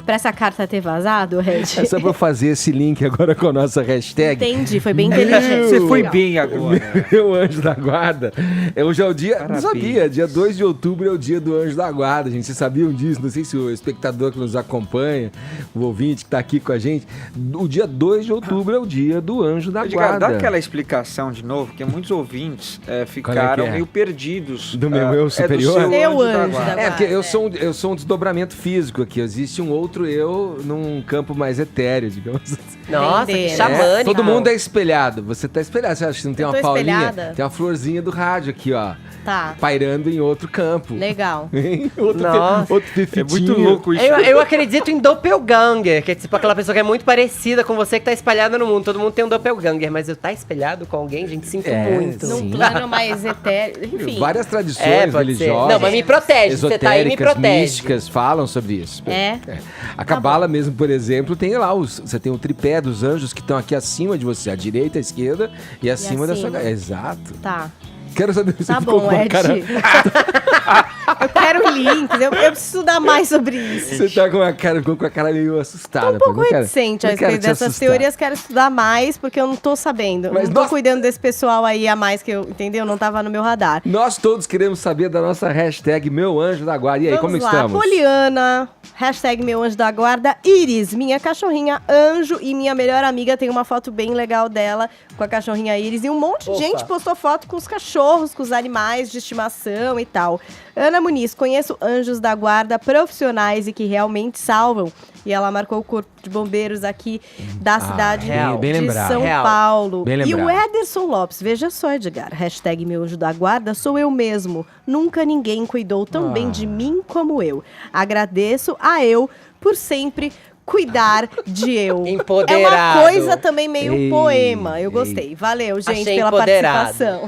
pra essa carta ter vazado, Red? É só pra eu fazer esse link agora com a nossa hashtag. Entendi, foi bem inteligente. Você foi bem agora. Meu anjo da guarda. Hoje é o dia... Parabéns. Não sabia, dia 2 de outubro é o dia do anjo da guarda, gente. Vocês sabiam disso? Não sei se o espectador que nos acompanha, o ouvinte que tá aqui com a gente, o dia 2 de outubro é o dia do anjo da guarda. Dá aquela explicação de novo, porque muitos ouvintes ficaram meio perdidos. Do meu eu superior? Do seu anjo da guarda. Porque eu sou um desdobramento físico aqui. Existe um outro eu num campo mais etéreo, digamos assim. Nossa, que xamânico. Todo mundo é espelhado. Você tá espelhado. Você acha que não tem uma Paulinha? espelhada. Tem uma florzinha do rádio aqui, ó. Tá. pairando em outro campo. Legal. Outro fifitinho. É muito louco isso. Eu acredito em doppelganger, que é tipo aquela pessoa que é muito parecida com você, que tá espalhada no mundo. Todo mundo tem um doppelganger, mas eu tá espalhado com alguém, gente, sinto muito. Num plano mais etéreo, enfim. Várias tradições pode ser. religiosas. Não, mas me protege, você tá aí, me esotéricas, protege. místicas falam sobre isso. É. A Cabala mesmo, por exemplo, tem lá você tem o tripé dos anjos que estão aqui acima de você, à direita, à esquerda e acima da sua... Exato. Tá. Quero saber se Tá você ficou bom, com uma Ed. cara... Eu quero links, eu preciso estudar mais sobre isso. Você tá com uma cara, ficou com a cara meio assustada. Tô um pouco não quero- reticente a não quero respeito te dessas assustar. teorias, quero estudar mais, porque eu não tô sabendo. Mas não tô nós- cuidando desse pessoal aí a mais que eu, entendeu? Não tava no meu radar. Nós todos queremos saber da nossa hashtag Meu Anjo da Guarda. E aí, Vamos como lá, estamos? Poliana, hashtag meu anjo da guarda, Iris, minha cachorrinha anjo e minha melhor amiga, tem uma foto bem legal dela com a cachorrinha Iris e um monte de gente postou foto com os cachorros, com os animais de estimação e tal. Ana Muniz, conheço anjos da guarda profissionais e que realmente salvam. E ela marcou o corpo de bombeiros aqui da cidade bem de lembrado. São Real. Paulo. Bem E o lembrado. Ederson Lopes, veja só, Edgar, hashtag meu anjo da guarda, sou eu mesmo. Nunca ninguém cuidou tão bem de mim como eu. Agradeço a eu por sempre cuidar de eu. Empoderado. É uma coisa também meio Ei, poema. Eu gostei. Valeu, gente, Achei pela empoderado. participação.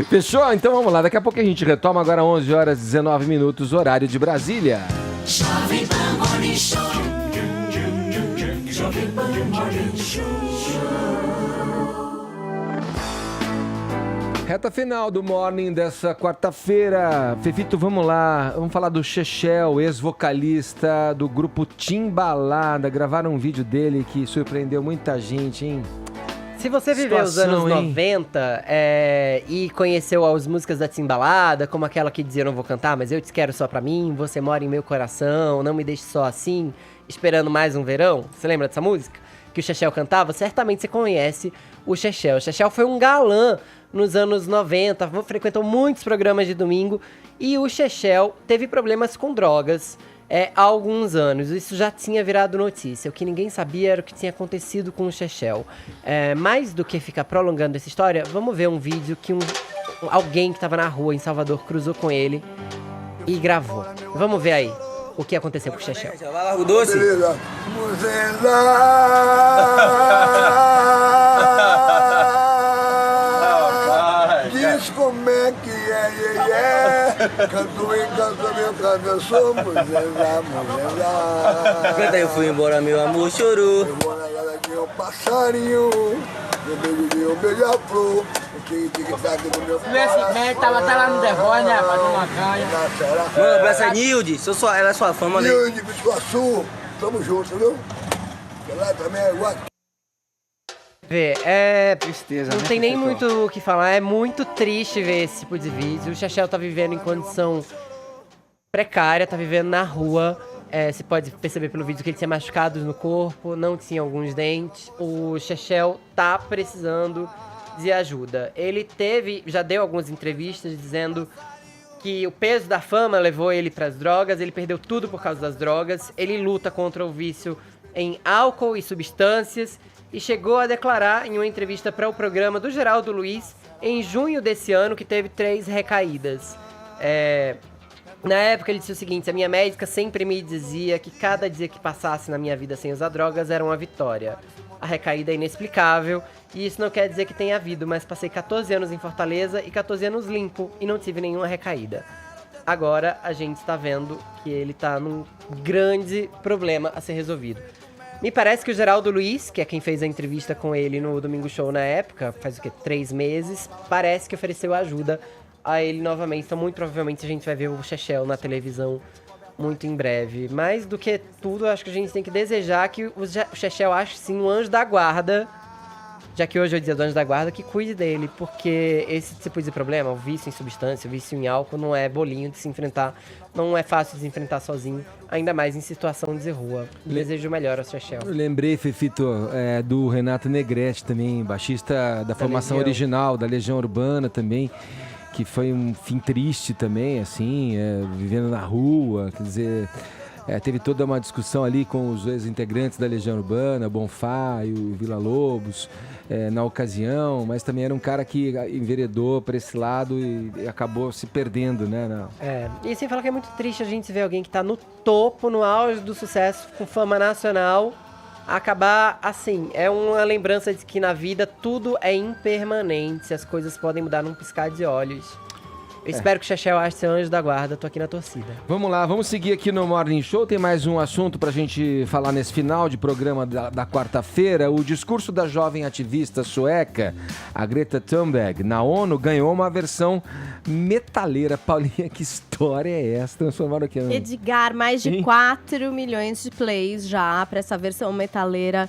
Fechou? Então vamos lá. Daqui a pouco a gente retoma agora 11 horas 19 minutos, horário de Brasília. Jovem Pan Morning Show. Jovem Pan Morning Show. Reta final do Morning dessa quarta-feira. Fefito, vamos lá. Vamos falar do Chechel, ex-vocalista do grupo Timbalada. Gravaram um vídeo dele que surpreendeu muita gente, hein? Se você viveu os anos Situação, hein? 90 e conheceu as músicas da Timbalada, como aquela que dizia eu não vou cantar, mas eu te quero só pra mim, você mora em meu coração, não me deixe só assim, esperando mais um verão. Você lembra dessa música? Que o Chechel cantava? Certamente você conhece o Chechel. O Chechel foi um galã nos anos 90, frequentou muitos programas de domingo e o Chechel teve problemas com drogas há alguns anos. Isso já tinha virado notícia. O que ninguém sabia era o que tinha acontecido com o Chechel. Mais do que ficar prolongando essa história, vamos ver um vídeo que alguém que estava na rua em Salvador cruzou com ele e gravou. Vamos ver aí o que aconteceu com o Chechel. Vai lá, o doce. Beleza. Diz como é que é. Canto em canto, meu travessor, Muzela. Canta, eu fui embora, meu amor chorou. Eu vou na casa de um passarinho, meu beijo de um beija-flor, o tic-tic-tac do meu coração. Tava lá no The Voice, né, pra tomar canha. Mano, abraço a Nilde, ela é sua fã, mano. Nilde, Biscoaçu, tamo junto, viu? Ela também é igual. Tristeza, não tem nem muito o que falar, é muito triste ver esse tipo de vídeo. O Chechel tá vivendo em condição precária, tá vivendo na rua. Você pode perceber pelo vídeo que ele tinha machucados no corpo, não tinha alguns dentes. O Chechel tá precisando de ajuda. Ele já deu algumas entrevistas dizendo que o peso da fama levou ele pras drogas, ele perdeu tudo por causa das drogas, ele luta contra o vício em álcool e substâncias e chegou a declarar em uma entrevista para o programa do Geraldo Luiz em junho desse ano que teve 3 recaídas. Na época ele disse o seguinte: a minha médica sempre me dizia que cada dia que passasse na minha vida sem usar drogas era uma vitória. A recaída é inexplicável e isso não quer dizer que tenha havido, mas passei 14 anos em Fortaleza e 14 anos limpo e não tive nenhuma recaída. Agora a gente está vendo que ele está num grande problema a ser resolvido. Me parece que o Geraldo Luiz, que é quem fez a entrevista com ele no Domingo Show na época, faz 3 meses, parece que ofereceu ajuda a ele novamente. Então, muito provavelmente, a gente vai ver o Chechel na televisão muito em breve. Mais do que tudo, eu acho que a gente tem que desejar que o Chechel ache, sim, um anjo da guarda, já que hoje é o dia do anjo da guarda, que cuide dele, porque esse tipo de problema, o vício em substância, o vício em álcool, não é bolinho de se enfrentar, não é fácil de se enfrentar sozinho, ainda mais em situação de rua. Desejo melhor ao Chechel. Eu lembrei, Fefito, do Renato Negrete também, baixista da formação Legião. original, da Legião Urbana também, que foi um fim triste também, assim, vivendo na rua, quer dizer... Teve toda uma discussão ali com os ex-integrantes da Legião Urbana, Bonfá e o Vila Lobos, na ocasião, mas também era um cara que enveredou para esse lado e acabou se perdendo, né? E sem falar que é muito triste a gente ver alguém que tá no topo, no auge do sucesso, com fama nacional, acabar assim. É uma lembrança de que na vida tudo é impermanente, as coisas podem mudar num piscar de olhos. Eu espero que o Chechel ache seu anjo da guarda, tô aqui na torcida. Vamos lá, vamos seguir aqui no Morning Show. Tem mais um assunto pra gente falar nesse final de programa da quarta-feira. O discurso da jovem ativista sueca, a Greta Thunberg, na ONU, ganhou uma versão metaleira. Paulinha, que história é essa? Transformaram aqui, né? Edgar, mais de 4 milhões de plays já pra essa versão metaleira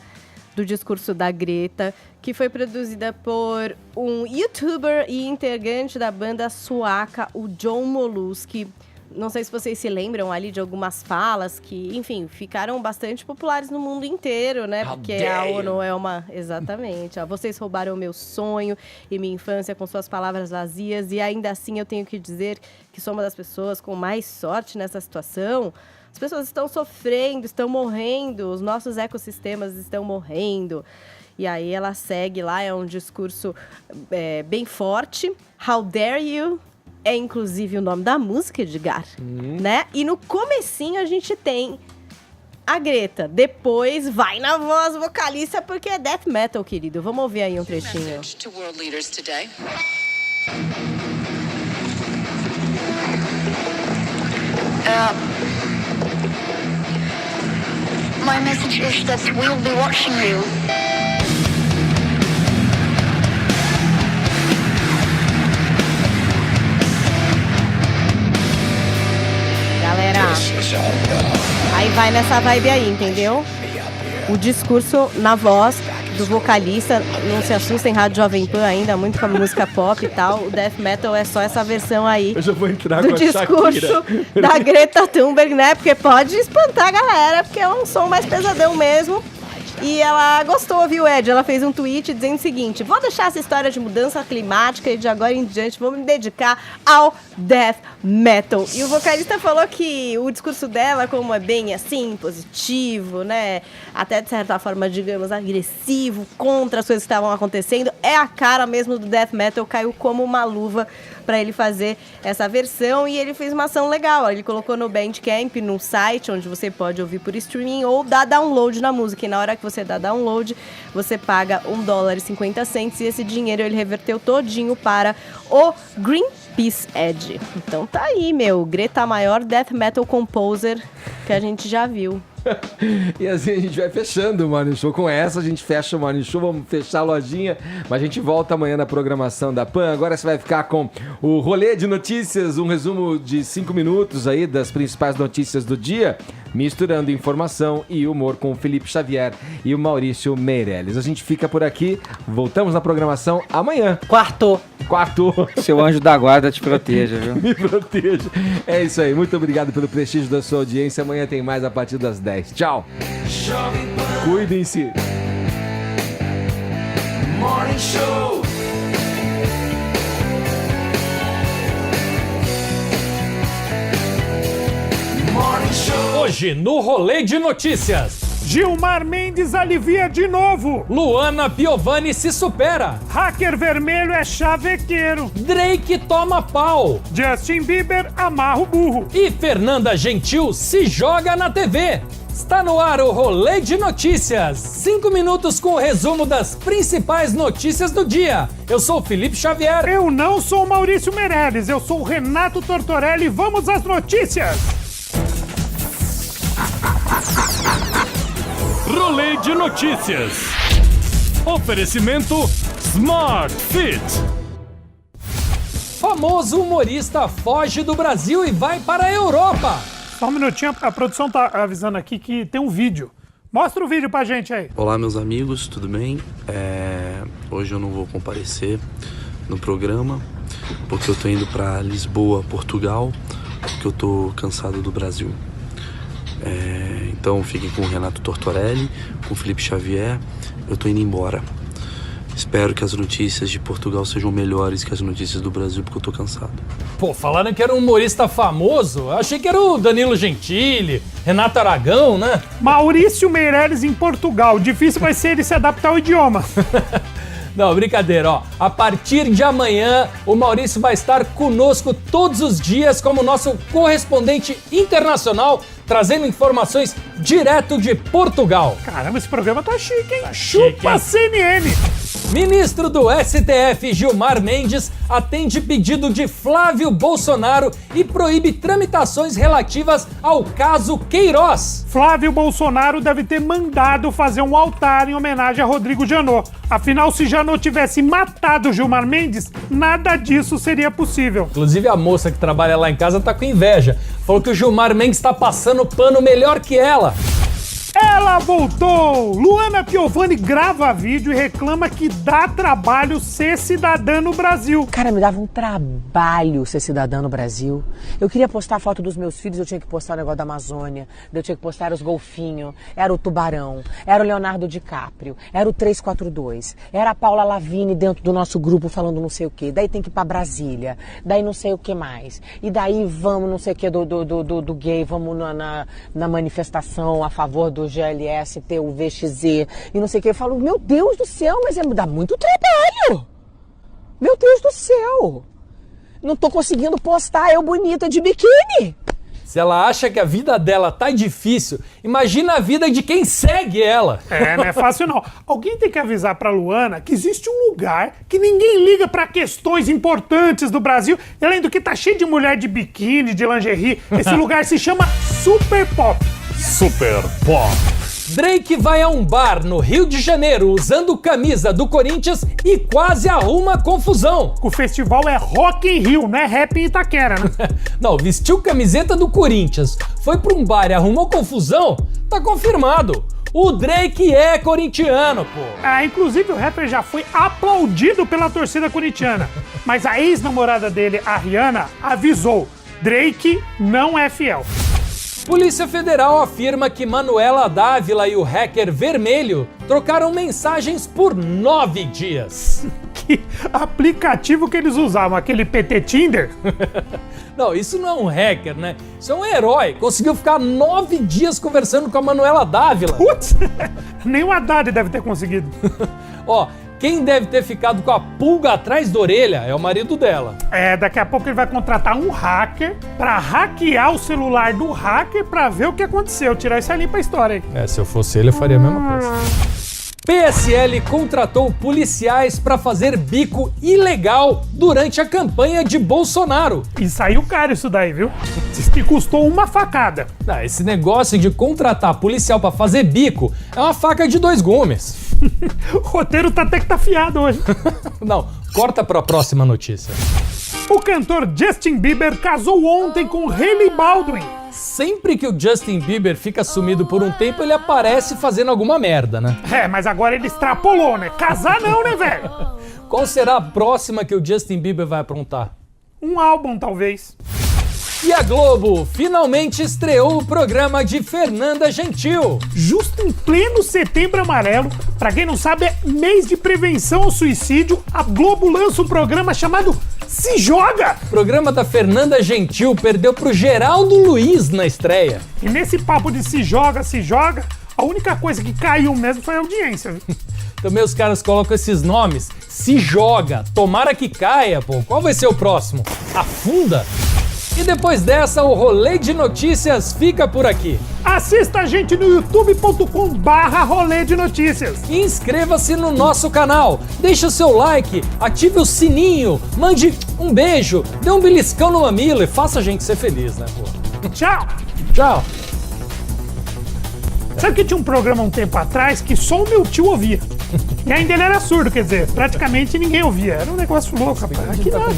do discurso da Greta, que foi produzida por um youtuber e integrante da banda sueca, o John Molusky. Não sei se vocês se lembram ali de algumas falas que, enfim, ficaram bastante populares no mundo inteiro, né? Porque a ONU é uma... Exatamente. Vocês roubaram meu sonho e minha infância com suas palavras vazias, e ainda assim eu tenho que dizer que sou uma das pessoas com mais sorte nessa situação. As pessoas estão sofrendo, estão morrendo, os nossos ecossistemas estão morrendo. E aí ela segue lá, é um discurso bem forte. How dare you? É inclusive o nome da música, Edgar, né? E no comecinho a gente tem a Greta. Depois vai na voz vocalista, porque é death metal, querido. Vamos ouvir aí um trechinho. My message is that we'll be watching you. Galera, aí vai nessa vibe aí, entendeu? O discurso na voz do vocalista, não se assustem, Rádio Jovem Pan ainda, muito com a música pop e tal. O death metal é só essa versão aí. Eu já vou entrar do com a discurso Shakira da Greta Thunberg, né? Porque pode espantar a galera, porque é um som mais pesadão mesmo. E ela gostou, viu, Ed? Ela fez um tweet dizendo o seguinte: vou deixar essa história de mudança climática e de agora em diante vou me dedicar ao death metal. E o vocalista falou que o discurso dela, como é bem assim, positivo, né? Até de certa forma, digamos, agressivo, contra as coisas que estavam acontecendo, é a cara mesmo do death metal, caiu como uma luva para ele fazer essa versão, e ele fez uma ação legal. Ele colocou no Bandcamp, num site onde você pode ouvir por streaming ou dar download na música. E na hora que você dá download, você paga $1,50 e esse dinheiro ele reverteu todinho para o Greenpeace Ed. Então tá aí, meu. Greta, a maior death metal composer que a gente já viu. E assim a gente vai fechando o Morning Show. Com essa a gente fecha o Morning Show, vamos fechar a lojinha, mas a gente volta amanhã na programação da PAN. Agora você vai ficar com o rolê de notícias, um resumo de 5 minutos aí das principais notícias do dia, misturando informação e humor com o Felipe Xavier e o Maurício Meirelles. A gente fica por aqui, voltamos na programação amanhã. Quarto. Seu anjo da guarda te proteja, viu? Me proteja. É isso aí, muito obrigado pelo prestígio da sua audiência. Amanhã tem mais a partir das 10. Tchau. Cuidem-se. Morning Show. Morning Show. Hoje no Rolê de Notícias. Gilmar Mendes alivia de novo. Luana Piovani se supera. Hacker vermelho é chavequeiro. Drake toma pau. Justin Bieber amarra o burro. E Fernanda Gentil se joga na TV. Está no ar o Rolê de Notícias. 5 minutos com o resumo das principais notícias do dia. Eu sou o Felipe Xavier. Eu não sou o Maurício Meirelles, eu sou o Renato Tortorelli. Vamos às notícias. Rolê de Notícias. Oferecimento Smart Fit. Famoso humorista foge do Brasil e vai para a Europa. Só um minutinho, a produção tá avisando aqui que tem um vídeo. Mostra o vídeo pra gente aí. Olá, meus amigos, tudo bem? Hoje eu não vou comparecer no programa, porque eu tô indo pra Lisboa, Portugal, porque eu tô cansado do Brasil. Então fiquem com o Renato Tortorelli, com o Felipe Xavier. Eu tô indo embora. Espero que as notícias de Portugal sejam melhores que as notícias do Brasil, porque eu tô cansado. Pô, falaram que era um humorista famoso. Eu achei que era o Danilo Gentili, Renato Aragão, né? Maurício Meirelles em Portugal. Difícil vai ser ele se adaptar ao idioma. Não, brincadeira, ó. A partir de amanhã, o Maurício vai estar conosco todos os dias como nosso correspondente internacional, trazendo informações direto de Portugal. Caramba, esse programa tá chique, hein? Tá Chupa chique, hein? CNN! Ministro do STF, Gilmar Mendes, atende pedido de Flávio Bolsonaro e proíbe tramitações relativas ao caso Queiroz. Flávio Bolsonaro deve ter mandado fazer um altar em homenagem a Rodrigo Janot. Afinal, se Janot tivesse matado Gilmar Mendes, nada disso seria possível. Inclusive, a moça que trabalha lá em casa tá com inveja. Falou que o Gilmar Mendes tá passando pano melhor que ela. Ela voltou! Luana Piovani grava vídeo e reclama que dá trabalho ser cidadã no Brasil. Cara, me dava um trabalho ser cidadã no Brasil. Eu queria postar a foto dos meus filhos, eu tinha que postar o negócio da Amazônia, eu tinha que postar os golfinhos, era o Tubarão, era o Leonardo DiCaprio, era o 342, era a Paula Lavigne dentro do nosso grupo falando não sei o quê, daí tem que ir pra Brasília, daí não sei o que mais, e daí vamos não sei o que do gay, vamos na manifestação a favor do GLS, TUVXZ e não sei o que. Eu falo, meu Deus do céu, mas dá muito trabalho. Meu Deus do céu. Não tô conseguindo postar eu bonita de biquíni. Se ela acha que a vida dela tá difícil, imagina a vida de quem segue ela. É, não é fácil não. Alguém tem que avisar pra Luana que existe um lugar que ninguém liga pra questões importantes do Brasil, e além do que tá cheio de mulher de biquíni, de lingerie. Esse lugar se chama Super Pop. Super Pop. Drake vai a um bar no Rio de Janeiro usando camisa do Corinthians e quase arruma confusão. O festival é Rock in Rio, não é rap em Itaquera, né? Não, vestiu camiseta do Corinthians, foi pra um bar e arrumou confusão? Tá confirmado. O Drake é corintiano, pô. Ah, inclusive o rapper já foi aplaudido pela torcida corintiana. Mas a ex-namorada dele, a Rihanna, avisou: Drake não é fiel. Polícia Federal afirma que Manuela Dávila e o hacker Vermelho trocaram mensagens por 9 dias. Que aplicativo que eles usavam? Aquele PT Tinder? Não, isso não é um hacker, né? Isso é um herói. Conseguiu ficar 9 dias conversando com a Manuela Dávila. Putz, nem o Haddad deve ter conseguido. Ó, quem deve ter ficado com a pulga atrás da orelha é o marido dela. É, daqui a pouco ele vai contratar um hacker pra hackear o celular do hacker pra ver o que aconteceu, tirar isso ali pra história. É, se eu fosse ele, eu faria a mesma coisa. PSL contratou policiais pra fazer bico ilegal durante a campanha de Bolsonaro. E saiu caro isso daí, viu? Diz que custou uma facada. Ah, esse negócio de contratar policial pra fazer bico é uma faca de 2 gumes. O roteiro até que tá fiado hoje. Não, corta pra próxima notícia. O cantor Justin Bieber casou ontem com Hailey Baldwin. Sempre que o Justin Bieber fica sumido por um tempo, ele aparece fazendo alguma merda, né? É, mas agora ele extrapolou, né? Casar não, né, velho? Qual será a próxima que o Justin Bieber vai aprontar? Um álbum, talvez. E a Globo finalmente estreou o programa de Fernanda Gentil. Justo em pleno Setembro Amarelo, pra quem não sabe, é mês de prevenção ao suicídio, a Globo lança um programa chamado Se Joga! O programa da Fernanda Gentil perdeu pro Geraldo Luiz na estreia. E nesse papo de se joga, a única coisa que caiu mesmo foi a audiência, viu? Também os caras colocam esses nomes. Se joga, tomara que caia, pô. Qual vai ser o próximo? Afunda? E depois dessa, o Rolê de Notícias fica por aqui. Assista a gente no youtube.com/Rolê de Notícias. E inscreva-se no nosso canal. Deixe o seu like, ative o sininho, mande um beijo, dê um beliscão no mamilo e faça a gente ser feliz, né, pô? Tchau! Tchau! Sabe que tinha um programa um tempo atrás que só o meu tio ouvia? E ainda ele era surdo, quer dizer, praticamente ninguém ouvia. Era um negócio louco, rapaz. Aqui nada,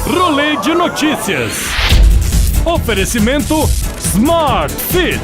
Rolê de Notícias. Oferecimento Smart Fit.